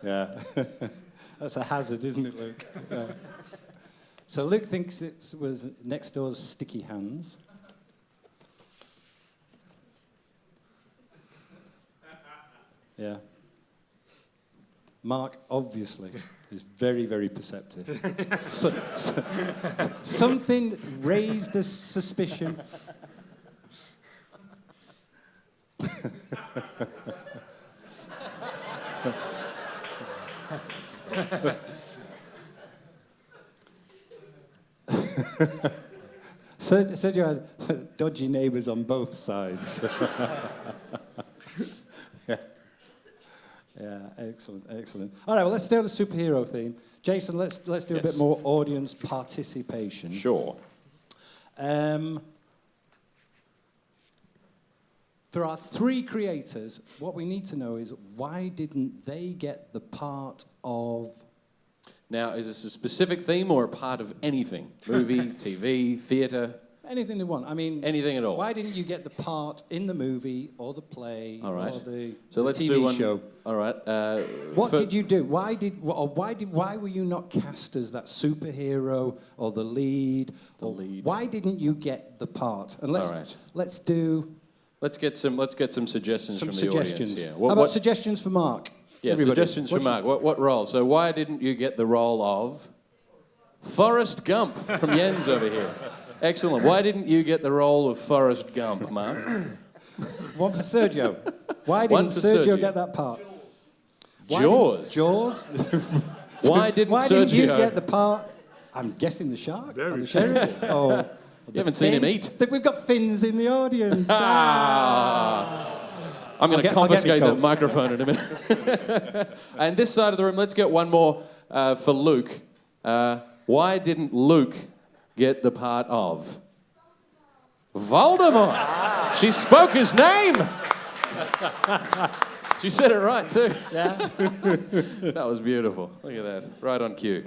Speaker 3: Yeah. That's a hazard, isn't it, Luke? Yeah. So Luke thinks it was next door's sticky hands. Yeah. Mark, obviously, is very, very perceptive. Something raised a suspicion. Said you had dodgy neighbours on both sides. Yeah, excellent, excellent. All right, well, let's stay on the superhero theme. Jason, let's do a bit more audience participation.
Speaker 7: Sure.
Speaker 3: There are 3 creators. What we need to know is why didn't they get the part of...
Speaker 7: Now, is this a specific theme or a part of anything? Movie, TV, theatre?
Speaker 3: Anything they want. I mean...
Speaker 7: Anything at all.
Speaker 3: Why didn't you get the part in the movie or the play
Speaker 7: All right.
Speaker 3: or the
Speaker 7: let's
Speaker 3: TV
Speaker 7: do one.
Speaker 3: show?
Speaker 7: All right.
Speaker 3: What did you do? Why were you not cast as that superhero or the lead? Why didn't you get the part? And let's get
Speaker 7: some suggestions from the audience here.
Speaker 3: How about suggestions for Mark?
Speaker 7: Yeah,
Speaker 3: Everybody.
Speaker 7: suggestions for Mark. What role? So why didn't you get the role of Forrest Gump from Jens over here? Excellent. Why didn't you get the role of Forrest Gump, Mark?
Speaker 3: One for Sergio. Why didn't Sergio get that part?
Speaker 7: Jaws.
Speaker 3: Jaws?
Speaker 7: Why didn't
Speaker 3: you
Speaker 7: Sergio
Speaker 3: get the part? I'm guessing the shark. Or the sheriff. Oh,
Speaker 7: You haven't seen him eat.
Speaker 3: We've got fins in the audience.
Speaker 7: I'm going to confiscate that microphone in a minute. And this side of the room, let's get one more for Luke. Why didn't Luke get the part of Voldemort? She spoke his name. She said it right, too.
Speaker 3: Yeah.
Speaker 7: That was beautiful. Look at that. Right on cue.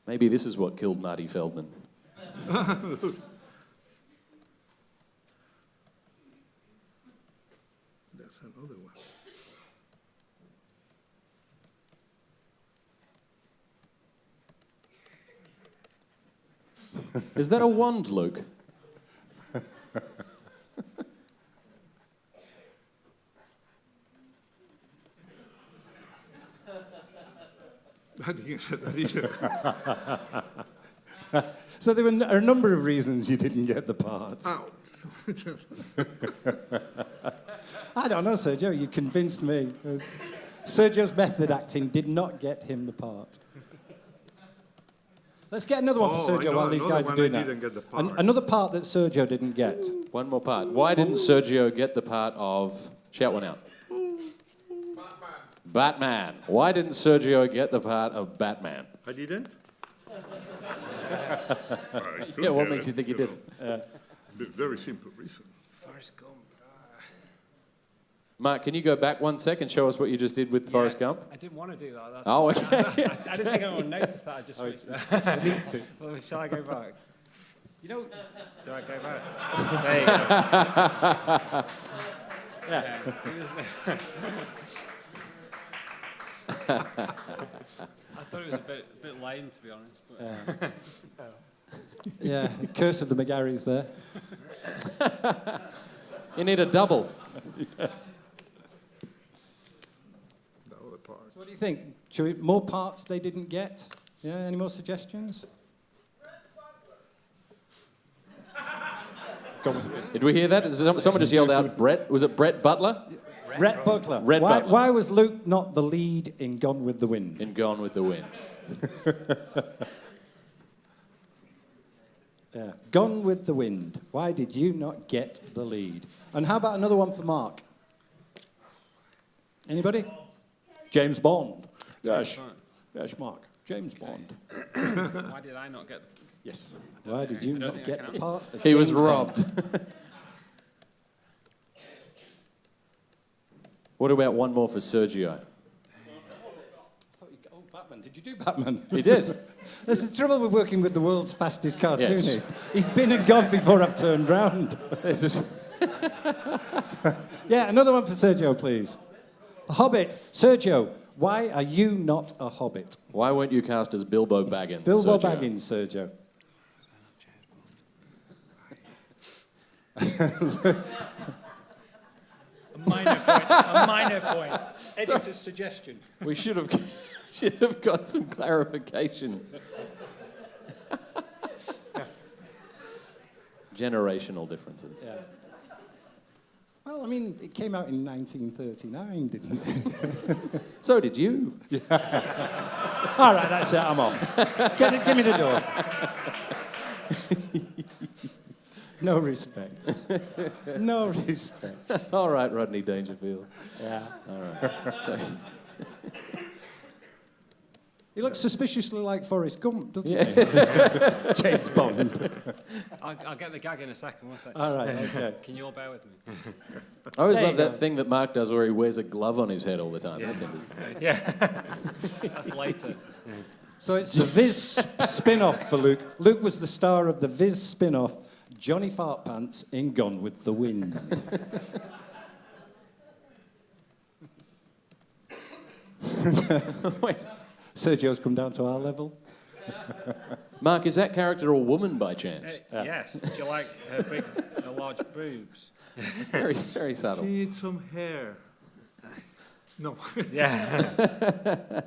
Speaker 7: Maybe this is what killed Marty Feldman. Is that a wand, Luke?
Speaker 3: So there were a number of reasons you didn't get the part.
Speaker 6: Ow.
Speaker 3: I don't know, Sergio. You convinced me. Sergio's method acting did not get him the part. Let's get another one for Sergio while these guys are doing that. Another part that Sergio didn't get.
Speaker 7: One more part. Why didn't Sergio get the part of... Shout one out. Batman. Why didn't Sergio get the part of Batman?
Speaker 6: I didn't?
Speaker 7: Yeah, what makes you think you didn't?
Speaker 6: Very simple reason.
Speaker 10: Forrest Gump.
Speaker 7: Mark, can you go back 1 second and show us what you just did with Forrest Gump?
Speaker 10: I didn't want to do that. That's
Speaker 7: Oh,
Speaker 10: why.
Speaker 7: okay.
Speaker 10: I didn't think anyone noticed that. I just switched that.
Speaker 3: Sneaked it.
Speaker 10: Well, shall I go back?
Speaker 3: You know,
Speaker 10: Do I go back? There you go.
Speaker 3: yeah.
Speaker 10: It was- I thought it was a bit lame, to be honest. But
Speaker 3: Yeah, Curse of the McGarrys there.
Speaker 7: You need a double.
Speaker 3: So what do you think? Should we, more parts they didn't get? Yeah, any more suggestions? Go on.
Speaker 7: Did we hear that? Someone just yelled out, Brett. Was it Brett Butler?
Speaker 3: Rhett Buckler.
Speaker 7: Rhett Butler.
Speaker 3: Why was Luke not the lead in Gone with the Wind?
Speaker 7: In Gone with the Wind.
Speaker 3: Yeah. Gone with the Wind. Why did you not get the lead? And how about another one for Mark? Anybody? James Bond. Yes. Yes, Mark. James Bond.
Speaker 10: why did I not get...
Speaker 3: Yes. Why did you not get the part of
Speaker 7: He was
Speaker 3: James
Speaker 7: robbed.
Speaker 3: Bond?
Speaker 7: What about one more for Sergio?
Speaker 3: Oh, Batman. Did you do Batman?
Speaker 7: He did.
Speaker 3: That's the trouble with working with the world's fastest cartoonist. He's been and gone before I've turned round.
Speaker 7: This is...
Speaker 3: Yeah, another one for Sergio, please. A Hobbit. Sergio, why are you not a Hobbit?
Speaker 7: Why weren't you cast as Bilbo Baggins?
Speaker 3: Bilbo
Speaker 7: Sergio?
Speaker 3: Baggins, Sergio.
Speaker 4: A minor point. Editor's suggestion.
Speaker 7: We should have got some clarification. Generational differences.
Speaker 3: Yeah. Well, I mean, it came out in 1939, didn't it?
Speaker 7: So did you.
Speaker 3: All right, that's it. I'm off. Give me the door. No respect. No respect.
Speaker 7: All right, Rodney Dangerfield.
Speaker 3: Yeah.
Speaker 7: All right. So,
Speaker 3: He looks suspiciously like Forrest Gump, doesn't
Speaker 7: Yeah.
Speaker 3: he? James Bond.
Speaker 10: I'll get the gag in a second. One second.
Speaker 3: All right, okay.
Speaker 10: Can you all bear with me?
Speaker 7: I always
Speaker 3: There
Speaker 7: love
Speaker 3: you
Speaker 7: that
Speaker 3: go.
Speaker 7: thing that Mark does where he wears a glove on his head all the time. That's interesting.
Speaker 10: Yeah. That's later.
Speaker 3: So it's the Viz spin-off for Luke. Luke was the star of the Viz spin-off, Johnny Fartpants in Gone with the Wind.
Speaker 7: Wait.
Speaker 3: Sergio's come down to our level.
Speaker 7: Mark, is that character a woman by chance?
Speaker 10: Yes. Do you like her large boobs?
Speaker 7: It's very, very subtle.
Speaker 6: She needs some hair. No.
Speaker 10: Yeah.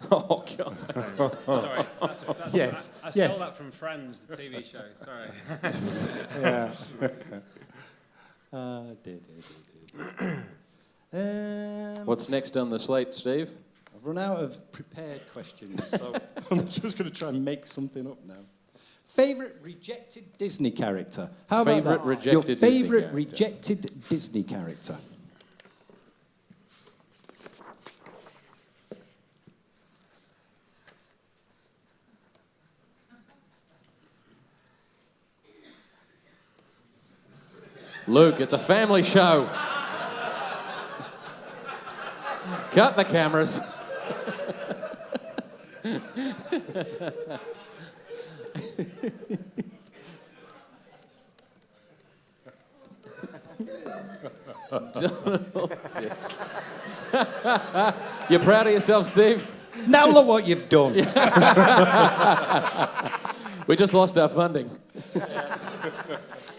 Speaker 7: Oh, God.
Speaker 10: Sorry. That's
Speaker 3: Yes,
Speaker 10: I stole
Speaker 3: yes.
Speaker 10: that from Friends, the TV show. Sorry.
Speaker 3: Yeah.
Speaker 7: What's next on the slate, Steve?
Speaker 3: I've run out of prepared questions, so I'm just going to try and make something up now. Favourite rejected Disney character? How about
Speaker 7: Favourite
Speaker 3: that?
Speaker 7: rejected
Speaker 3: Your
Speaker 7: Disney
Speaker 3: favourite
Speaker 7: character.
Speaker 3: rejected Disney character?
Speaker 7: Luke, it's a family show. Cut the cameras. Donald Dick. You proud of yourself, Steve?
Speaker 3: Now look what you've done.
Speaker 7: We just lost our funding.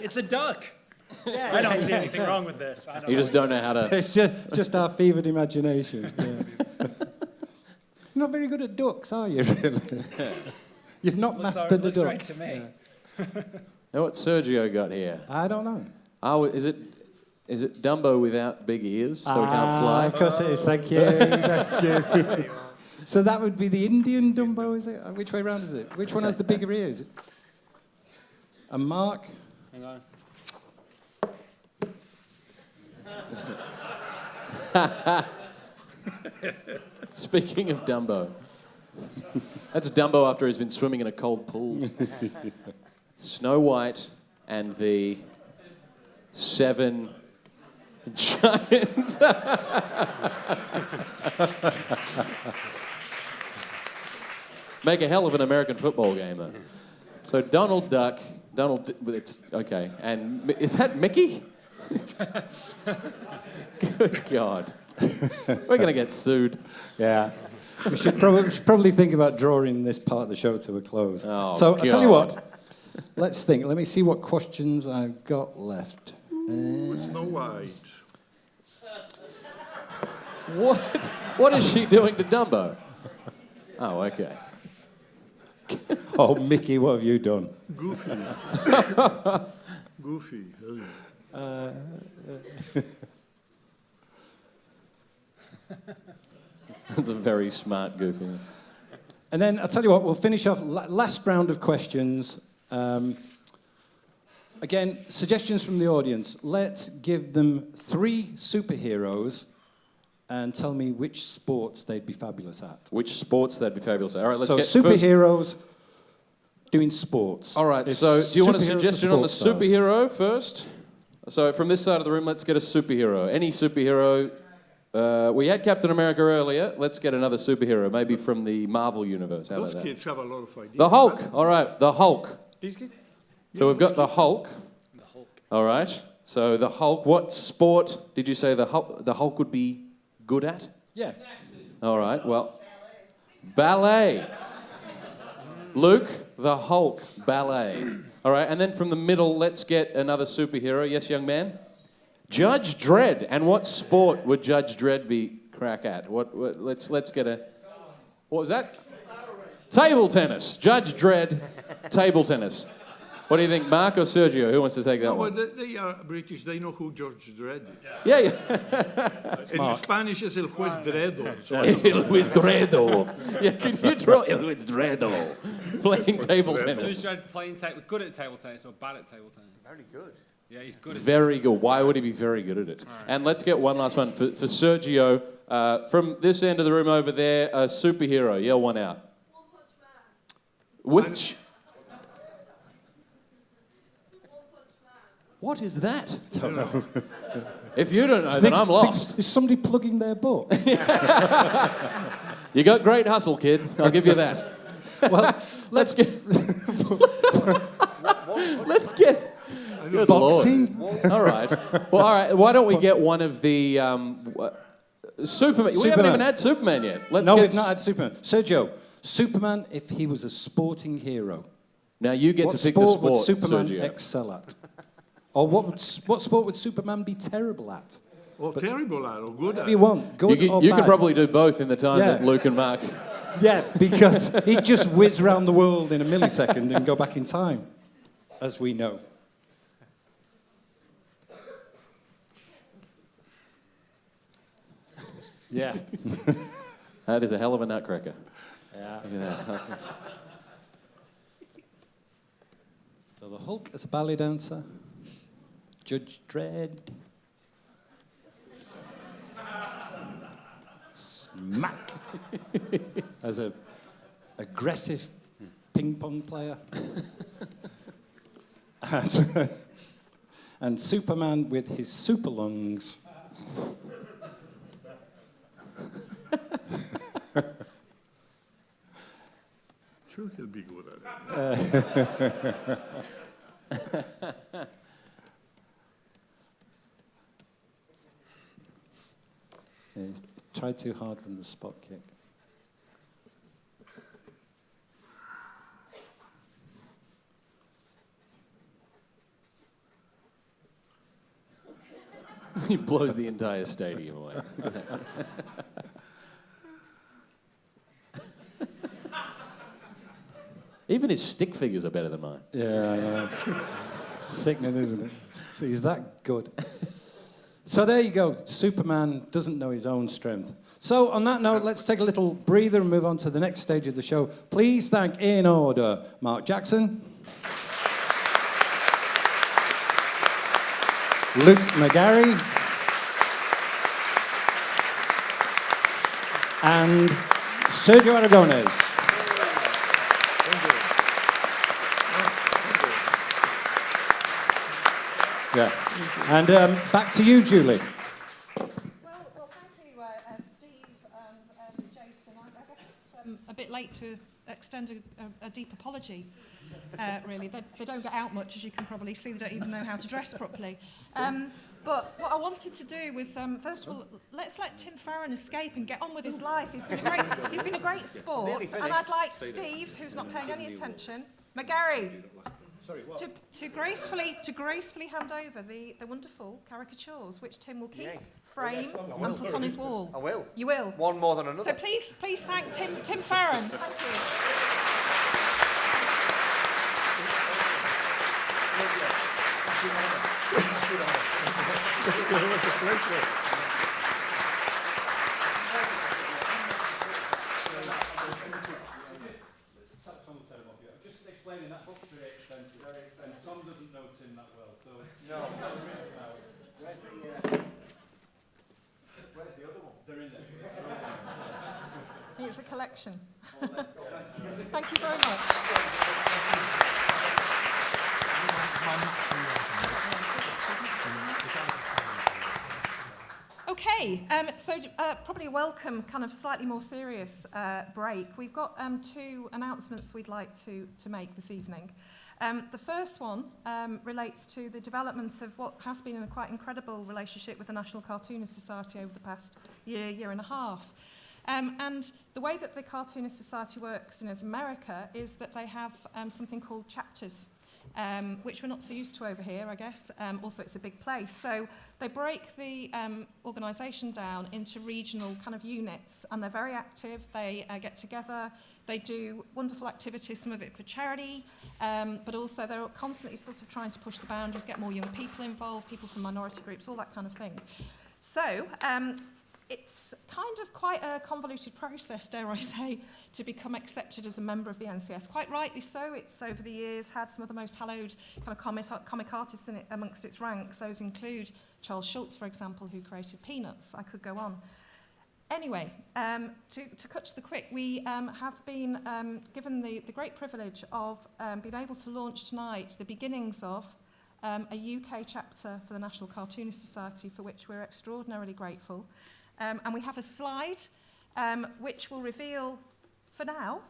Speaker 4: It's a duck. I don't see anything wrong with this.
Speaker 7: You just don't know how to...
Speaker 3: It's just our fevered imagination. Yeah. You're not very good at ducks, are you, really? You've not mastered a duck.
Speaker 4: Right to me.
Speaker 7: Now what Sergio got here?
Speaker 3: I don't know.
Speaker 7: Oh, is it Dumbo without big ears, so he can't fly?
Speaker 3: Of course it is, thank you. Thank you. So that would be the Indian Dumbo, is it? Which way round is it? Which one has the bigger ears? And Mark?
Speaker 4: Hang on.
Speaker 7: Speaking of Dumbo, that's Dumbo after he's been swimming in a cold pool. Snow White and the 7 giants. Make a hell of an American football game, though. So Donald Duck, it's okay. And is that Mickey? Good God. We're going to get sued.
Speaker 3: Yeah. We should probably think about drawing this part of the show to a close.
Speaker 7: Oh,
Speaker 3: so
Speaker 7: God.
Speaker 3: I'll tell you what. Let's think. Let me see what questions I've got left.
Speaker 6: Snow White.
Speaker 7: What is she doing to Dumbo? Oh, okay.
Speaker 3: Oh, Mickey, what have you done?
Speaker 6: Goofy. Goofy.
Speaker 7: That's a very smart Goofy.
Speaker 3: And then I'll tell you what, we'll finish off last round of questions. Again, suggestions from the audience. Let's give them 3 superheroes and tell me which sports they'd be fabulous at.
Speaker 7: Which sports they'd be fabulous at. All right, let's get
Speaker 3: superheroes doing sports.
Speaker 7: All right,
Speaker 3: It's
Speaker 7: so do you want a
Speaker 3: superheroes for
Speaker 7: suggestion on the
Speaker 3: sports stars.
Speaker 7: superhero first? So from this side of the room, let's get a superhero. Any superhero. We had Captain America earlier. Let's get another superhero, maybe from the Marvel universe. How about
Speaker 6: Those
Speaker 7: that?
Speaker 6: kids have a lot of ideas.
Speaker 7: The Hulk. All right, the Hulk.
Speaker 3: These kids?
Speaker 7: So we've got the Hulk. All right. So the Hulk. What sport did you say the Hulk would be good at?
Speaker 3: Yeah.
Speaker 7: All right. Well, ballet. Luke, the Hulk, ballet. All right. And then from the middle, let's get another superhero. Yes, young man. Judge Dredd. And what sport would Judge Dredd be crack at? Let's get a. What was that? Table tennis. Judge Dredd, table tennis. What do you think, Mark or Sergio? Who wants to take that one?
Speaker 6: Well, they are British. They know who George Dredd is.
Speaker 7: Yeah.
Speaker 6: In Spanish, it's El Juez Dredo. So
Speaker 7: El Juez Dredo. Yeah, can you draw El Juez Dredo? Playing table tennis.
Speaker 10: Good at table tennis or bad at table tennis?
Speaker 9: Very good.
Speaker 10: Yeah, he's good at
Speaker 7: Very good. Why would he be very good at it?
Speaker 10: Right.
Speaker 7: And let's get one last one for Sergio. From this end of the room over there, a superhero. Yell one out. Which? What is that?
Speaker 3: Don't know.
Speaker 7: If you don't know, then I'm lost.
Speaker 3: Is somebody plugging their book?
Speaker 7: You got great hustle, kid. I'll give you that.
Speaker 3: Well,
Speaker 7: let's get. Let's get. Good
Speaker 3: boxing.
Speaker 7: Lord. All right. Well, all right. Why don't we get one of the Superman? We haven't even had Superman yet.
Speaker 3: No, we've not had Superman. Sergio, Superman if he was a sporting hero.
Speaker 7: Now you get to pick the
Speaker 3: sport
Speaker 7: sport,
Speaker 3: would Superman
Speaker 7: Sergio.
Speaker 3: excel at? Or what sport would Superman be terrible at?
Speaker 6: Or terrible at, or good
Speaker 3: Whatever
Speaker 6: at.
Speaker 3: you want, good or
Speaker 7: You
Speaker 3: bad.
Speaker 7: can probably do both in the time
Speaker 3: Yeah.
Speaker 7: that Luke and Mark.
Speaker 3: Yeah, because he'd just whiz around the world in a millisecond and go back in time, as we know. Yeah.
Speaker 7: That is a hell of a nutcracker.
Speaker 3: Yeah.
Speaker 7: Look at that. Okay.
Speaker 3: So the Hulk as a ballet dancer, Judge Dredd, Smack as a aggressive ping pong player, and Superman with his super lungs.
Speaker 6: Sure, he'll be good at it.
Speaker 3: Yeah, he tried too hard from the spot kick.
Speaker 7: He blows the entire stadium away. Even his stick figures are better than mine.
Speaker 3: Yeah, I know. Sickening, isn't it? So he's that good. So there you go. Superman doesn't know his own strength. So on that note, let's take a little breather and move on to the next stage of the show. Please thank, in order, Mark Jackson, Luke McGarry, and Sergio Aragonés. Yeah. And back to you, Julie.
Speaker 1: Well, thank you, Steve and Jason. I guess it's a bit late to extend a deep apology, really. They don't get out much, as you can probably see. They don't even know how to dress properly. But what I wanted to do was, first of all, let's let Tim Farron escape and get on with his life. He's been a great sport. And I'd like Steve, who's not paying any attention, McGarry, to gracefully hand over the wonderful caricatures, which Tim will keep, frame, and put on his wall.
Speaker 9: I will.
Speaker 1: You will?
Speaker 9: One more than another.
Speaker 1: So please thank Tim Farron. Thank
Speaker 3: Just explaining that book's very expensive, and Tom doesn't know Tim that well, so...
Speaker 9: No.
Speaker 3: Where's the other one? They're in there.
Speaker 1: It's a collection. Thank you very much. Okay, so probably a welcome, kind of slightly more serious break. We've got two announcements we'd like to make this evening. The first one relates to the development of what has been a quite incredible relationship with the National Cartoonist Society over the past year and a half. And the way that the Cartoonist Society works in America is that they have something called chapters, which we're not so used to over here, I guess. Also, it's a big place. So they break the organisation down into regional kind of units, and they're very active. They get together. They do wonderful activities, some of it for charity, but also they're constantly sort of trying to push the boundaries, get more young people involved, people from minority groups, all that kind of thing. So it's kind of quite a convoluted process, dare I say, to become accepted as a member of the NCS. Quite rightly so. It's over the years had some of the most hallowed kind of comic artists in it amongst its ranks. Those include Charles Schulz, for example, who created Peanuts. I could go on. Anyway, to cut to the quick, we have been given the great privilege of being able to launch tonight the beginnings of a UK chapter for the National Cartoonist Society, for which we're extraordinarily grateful. And we have a slide which will reveal, for now,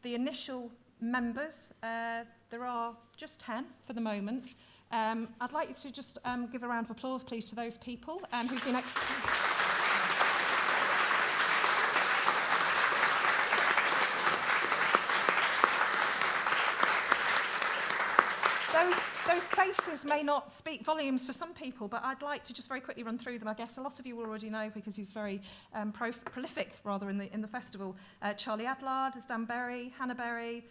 Speaker 1: the initial members. There are just 10 for the moment. I'd like you to just give a round of applause, please, to those people who've been... Those faces may not speak volumes for some people, but I'd like to just very quickly run through them. I guess a lot of you already know because he's very prolific, rather, in the festival. Charlie Adlard, Dan Berry, Hannah Berry.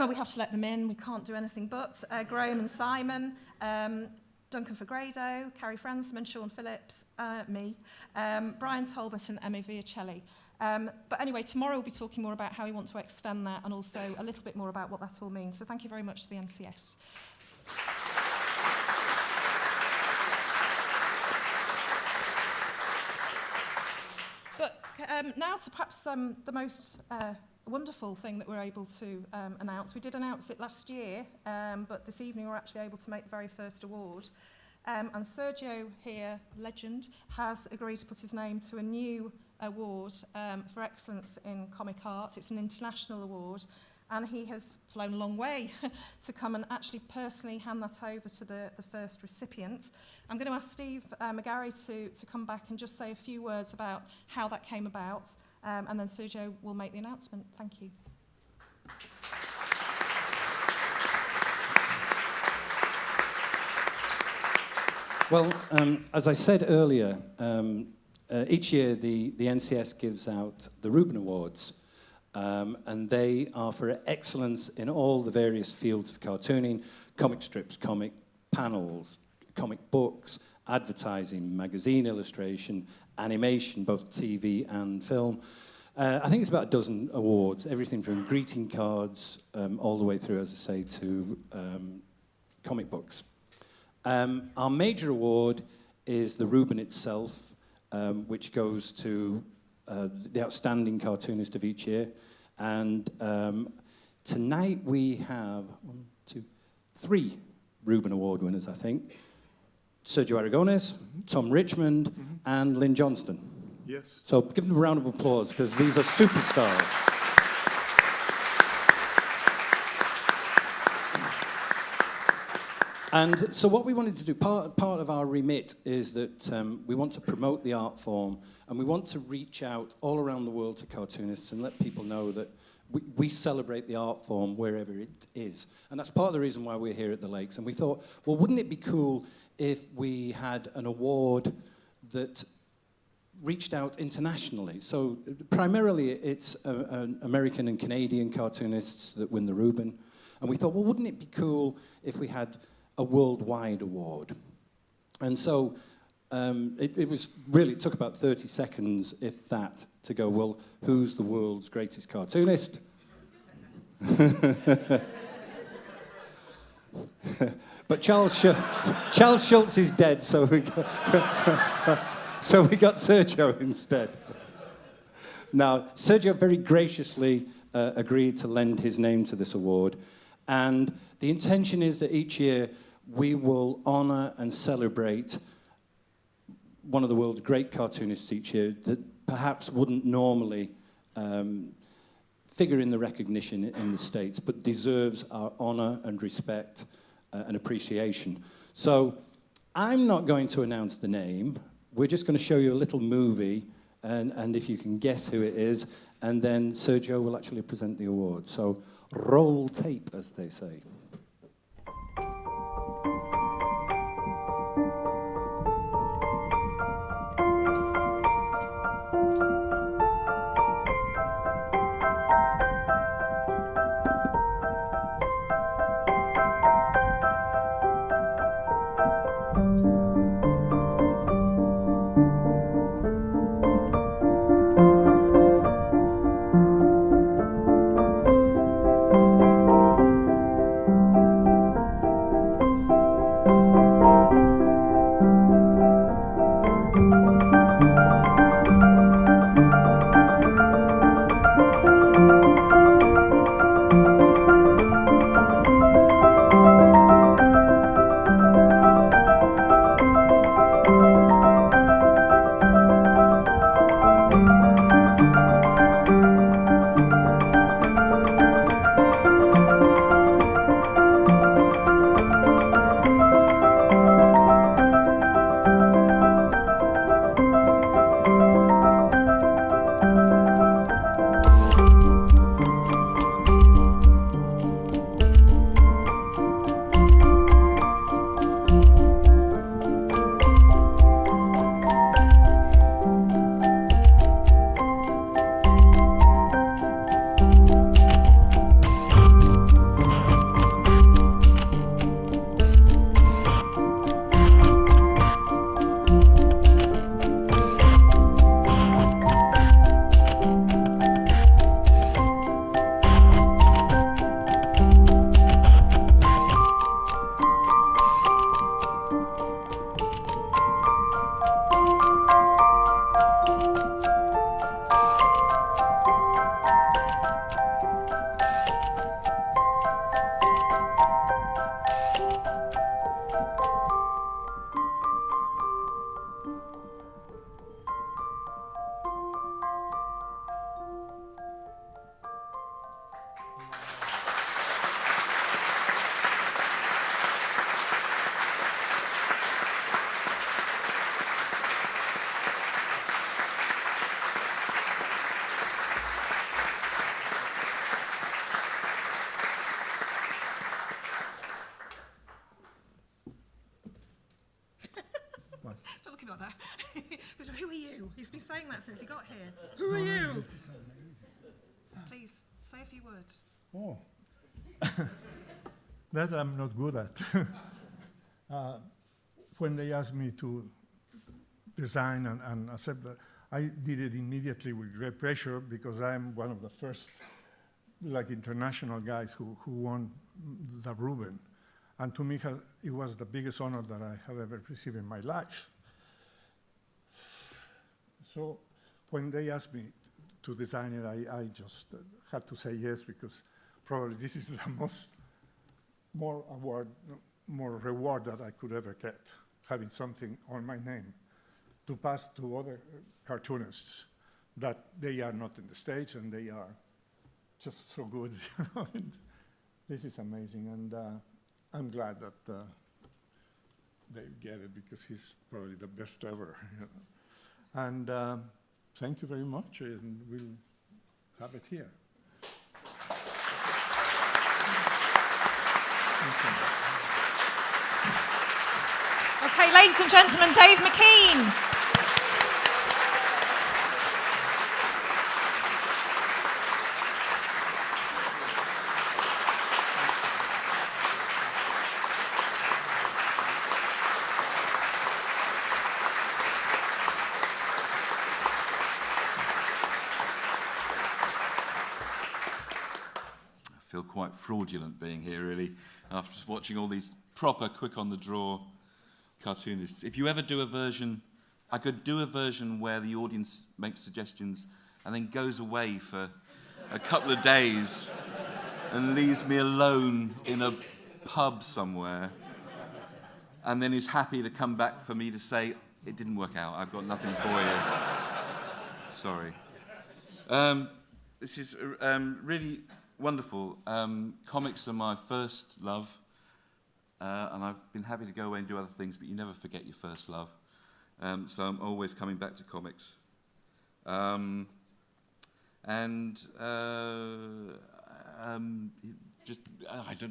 Speaker 1: We have to let them in. We can't do anything but. Graham and Simon, Duncan Fagredo, Carrie Fransman, Sean Phillips, me, Brian Talbot and Emma Viacelli. But anyway, tomorrow we'll be talking more about how we want to extend that and also a little bit more about what that all means. So thank you very much to the NCS. But now to perhaps the most wonderful thing that we're able to announce. We did announce it last year, but this evening we're actually able to make the very first award. And Sergio here, legend, has agreed to put his name to a new award for excellence in comic art. It's an international award, and he has flown a long way to come and actually personally hand that over to the first recipient. I'm going to ask Steve McGarry to come back and just say a few words about how that came about, and then Sergio will make the announcement. Thank you.
Speaker 3: Well, as I said earlier, each year the NCS gives out the Reuben Awards, and they are for excellence in all the various fields of cartooning: comic strips, comic panels, comic books, advertising, magazine illustration, animation, both TV and film. I think it's about a dozen awards, everything from greeting cards all the way through, as I say, to comic books. Our major award is the Reuben itself, which goes to the outstanding cartoonist of each year. And tonight we have 3 Reuben Award winners, I think. Sergio Aragonés, Tom Richmond, and Lynn Johnston.
Speaker 6: Yes.
Speaker 3: So give them a round of applause, because these are superstars. And so what we wanted to do, part of our remit is that we want to promote the art form, and we want to reach out all around the world to cartoonists and let people know that we celebrate the art form wherever it is. And that's part of the reason why we're here at the Lakes. And we thought, well, wouldn't it be cool if we had an award that reached out internationally? So primarily it's American and Canadian cartoonists that win the Reuben. And we thought, well, wouldn't it be cool if we had a worldwide award? And so it took about 30 seconds, if that, to go, well, who's the world's greatest cartoonist? But Charles Schultz is dead, so we got Sergio instead. Now, Sergio very graciously agreed to lend his name to this award, and the intention is that each year we will honour and celebrate one of the world's great cartoonists each year that perhaps wouldn't normally figure in the recognition in the States, but deserves our honour and respect and appreciation. So I'm not going to announce the name. We're just going to show you a little movie, and if you can guess who it is, and then Sergio will actually present the award. So roll tape, as they say.
Speaker 1: saying that since he got here. Who are you? Please, say a few words.
Speaker 6: Oh, that I'm not good at. When they asked me to design and accept that, I did it immediately with great pressure because I'm one of the first, like, international guys who won the Reuben. And to me, it was the biggest honor that I have ever received in my life. So when they asked me to design it, I just had to say yes, because probably this is the more reward that I could ever get, having something on my name to pass to other cartoonists that they are not in the stage and they are just so good. And this is amazing, and I'm glad that they get it, because he's probably the best ever. And thank you very much, and we'll have it here.
Speaker 1: Okay, ladies and gentlemen, Dave McKean.
Speaker 11: Quite fraudulent being here, really, after just watching all these proper, quick-on-the-draw cartoonists. If you ever do a version, I could do a version where the audience makes suggestions and then goes away for a couple of days and leaves me alone in a pub somewhere, and then is happy to come back for me to say, it didn't work out, I've got nothing for you. Sorry. This is really wonderful. Comics are my first love, and I've been happy to go away and do other things, but you never forget your first love. So I'm always coming back to comics. I don't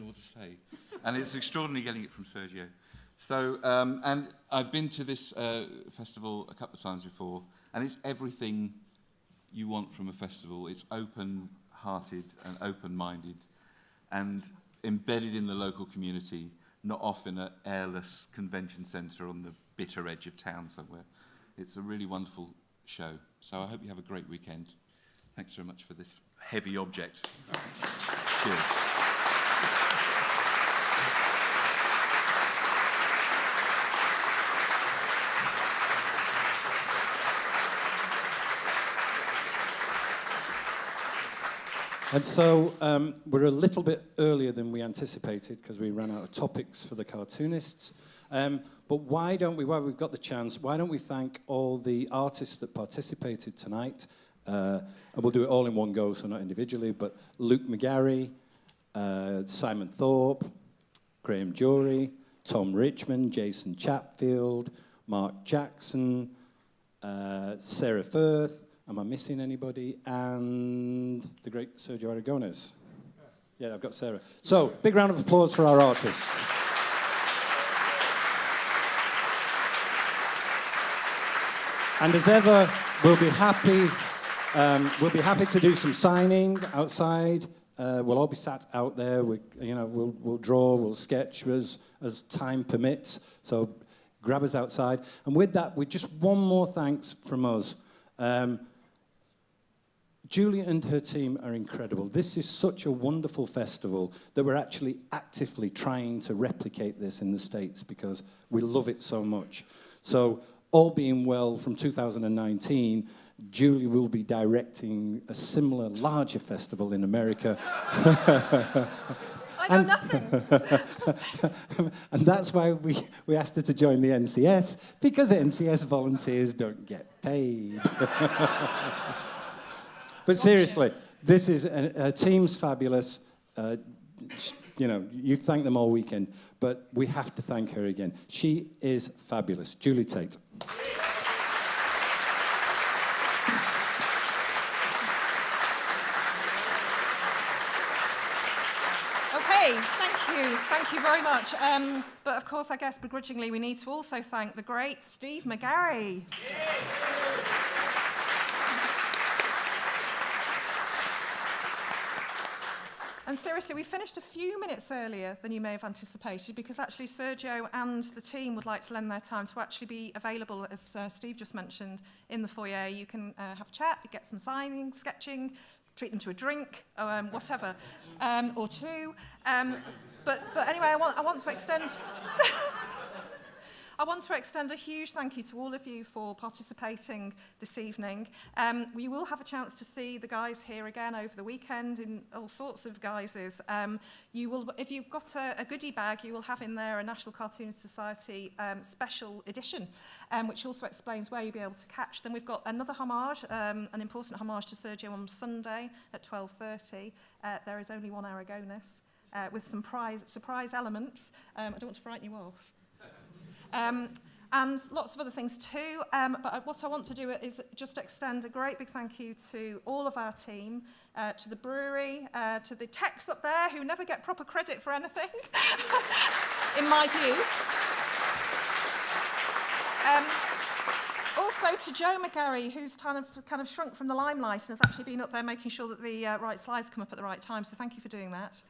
Speaker 11: know what to say. And it's extraordinary getting it from Sergio. So, and I've been to this festival a couple of times before, and it's everything you want from a festival. It's open-hearted and open-minded and embedded in the local community, not off in an airless convention centre on the bitter edge of town somewhere. It's a really wonderful show. So I hope you have a great weekend. Thanks very much for this heavy object. Cheers.
Speaker 3: And so we're a little bit earlier than we anticipated because we ran out of topics for the cartoonists. But why don't we, while we've got the chance, why don't we thank all the artists that participated tonight? And we'll do it all in one go, so not individually, but Luke McGarry, Simon Thorpe, Graham Jury, Tom Richmond, Jason Chatfield, Mark Jackson, Sarah Firth. Am I missing anybody? And the great Sergio Aragonés. Yeah, I've got Sarah. So, big round of applause for our artists. And as ever, we'll be happy to do some signing outside. We'll all be sat out there. We'll draw, we'll sketch as time permits. So, grab us outside. And with that, with just one more thanks from us. Julie and her team are incredible. This is such a wonderful festival that we're actually actively trying to replicate this in the States because we love it so much. So, all being well, from 2019, Julie will be directing a similar, larger festival in America.
Speaker 1: I know nothing.
Speaker 3: And that's why we asked her to join the NCS, because NCS volunteers don't get paid. But seriously, this is her team's fabulous. You thank them all weekend, but we have to thank her again. She is fabulous. Julie Tate.
Speaker 1: Okay, thank you very much. But of course, I guess begrudgingly, we need to also thank the great Steve McGarry. And seriously, we finished a few minutes earlier than you may have anticipated because actually Sergio and the team would like to lend their time to actually be available, as Steve just mentioned, in the foyer. You can have a chat, get some signing, sketching, treat them to a drink, whatever, or two. But anyway, I want to extend... I want to extend a huge thank you to all of you for participating this evening. We will have a chance to see the guys here again over the weekend in all sorts of guises. You will, if you've got a goodie bag, you will have in there a National Cartoonist Society special edition, which also explains where you'll be able to catch them. We've got another homage, an important homage to Sergio on Sunday at 12:30. There is only 1 hour agoness, with some surprise elements. I don't want to frighten you off. And lots of other things too, but what I want to do is just extend a great big thank you to all of our team, to the brewery, to the techs up there who never get proper credit for anything, in my view. Also to Joe McGarry, who's kind of shrunk from the limelight and has actually been up there making sure that the right slides come up at the right time, so thank you for doing that.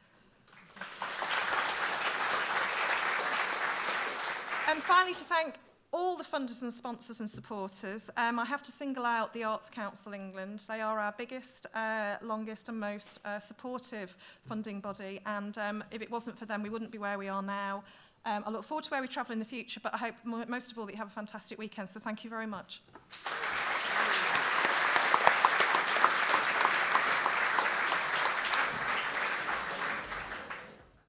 Speaker 1: And finally, to thank all the funders and sponsors and supporters. I have to single out the Arts Council England. They are our biggest, longest and most supportive funding body. And if it wasn't for them, we wouldn't be where we are now. I look forward to where we travel in the future, but I hope most of all that you have a fantastic weekend. So thank you very much.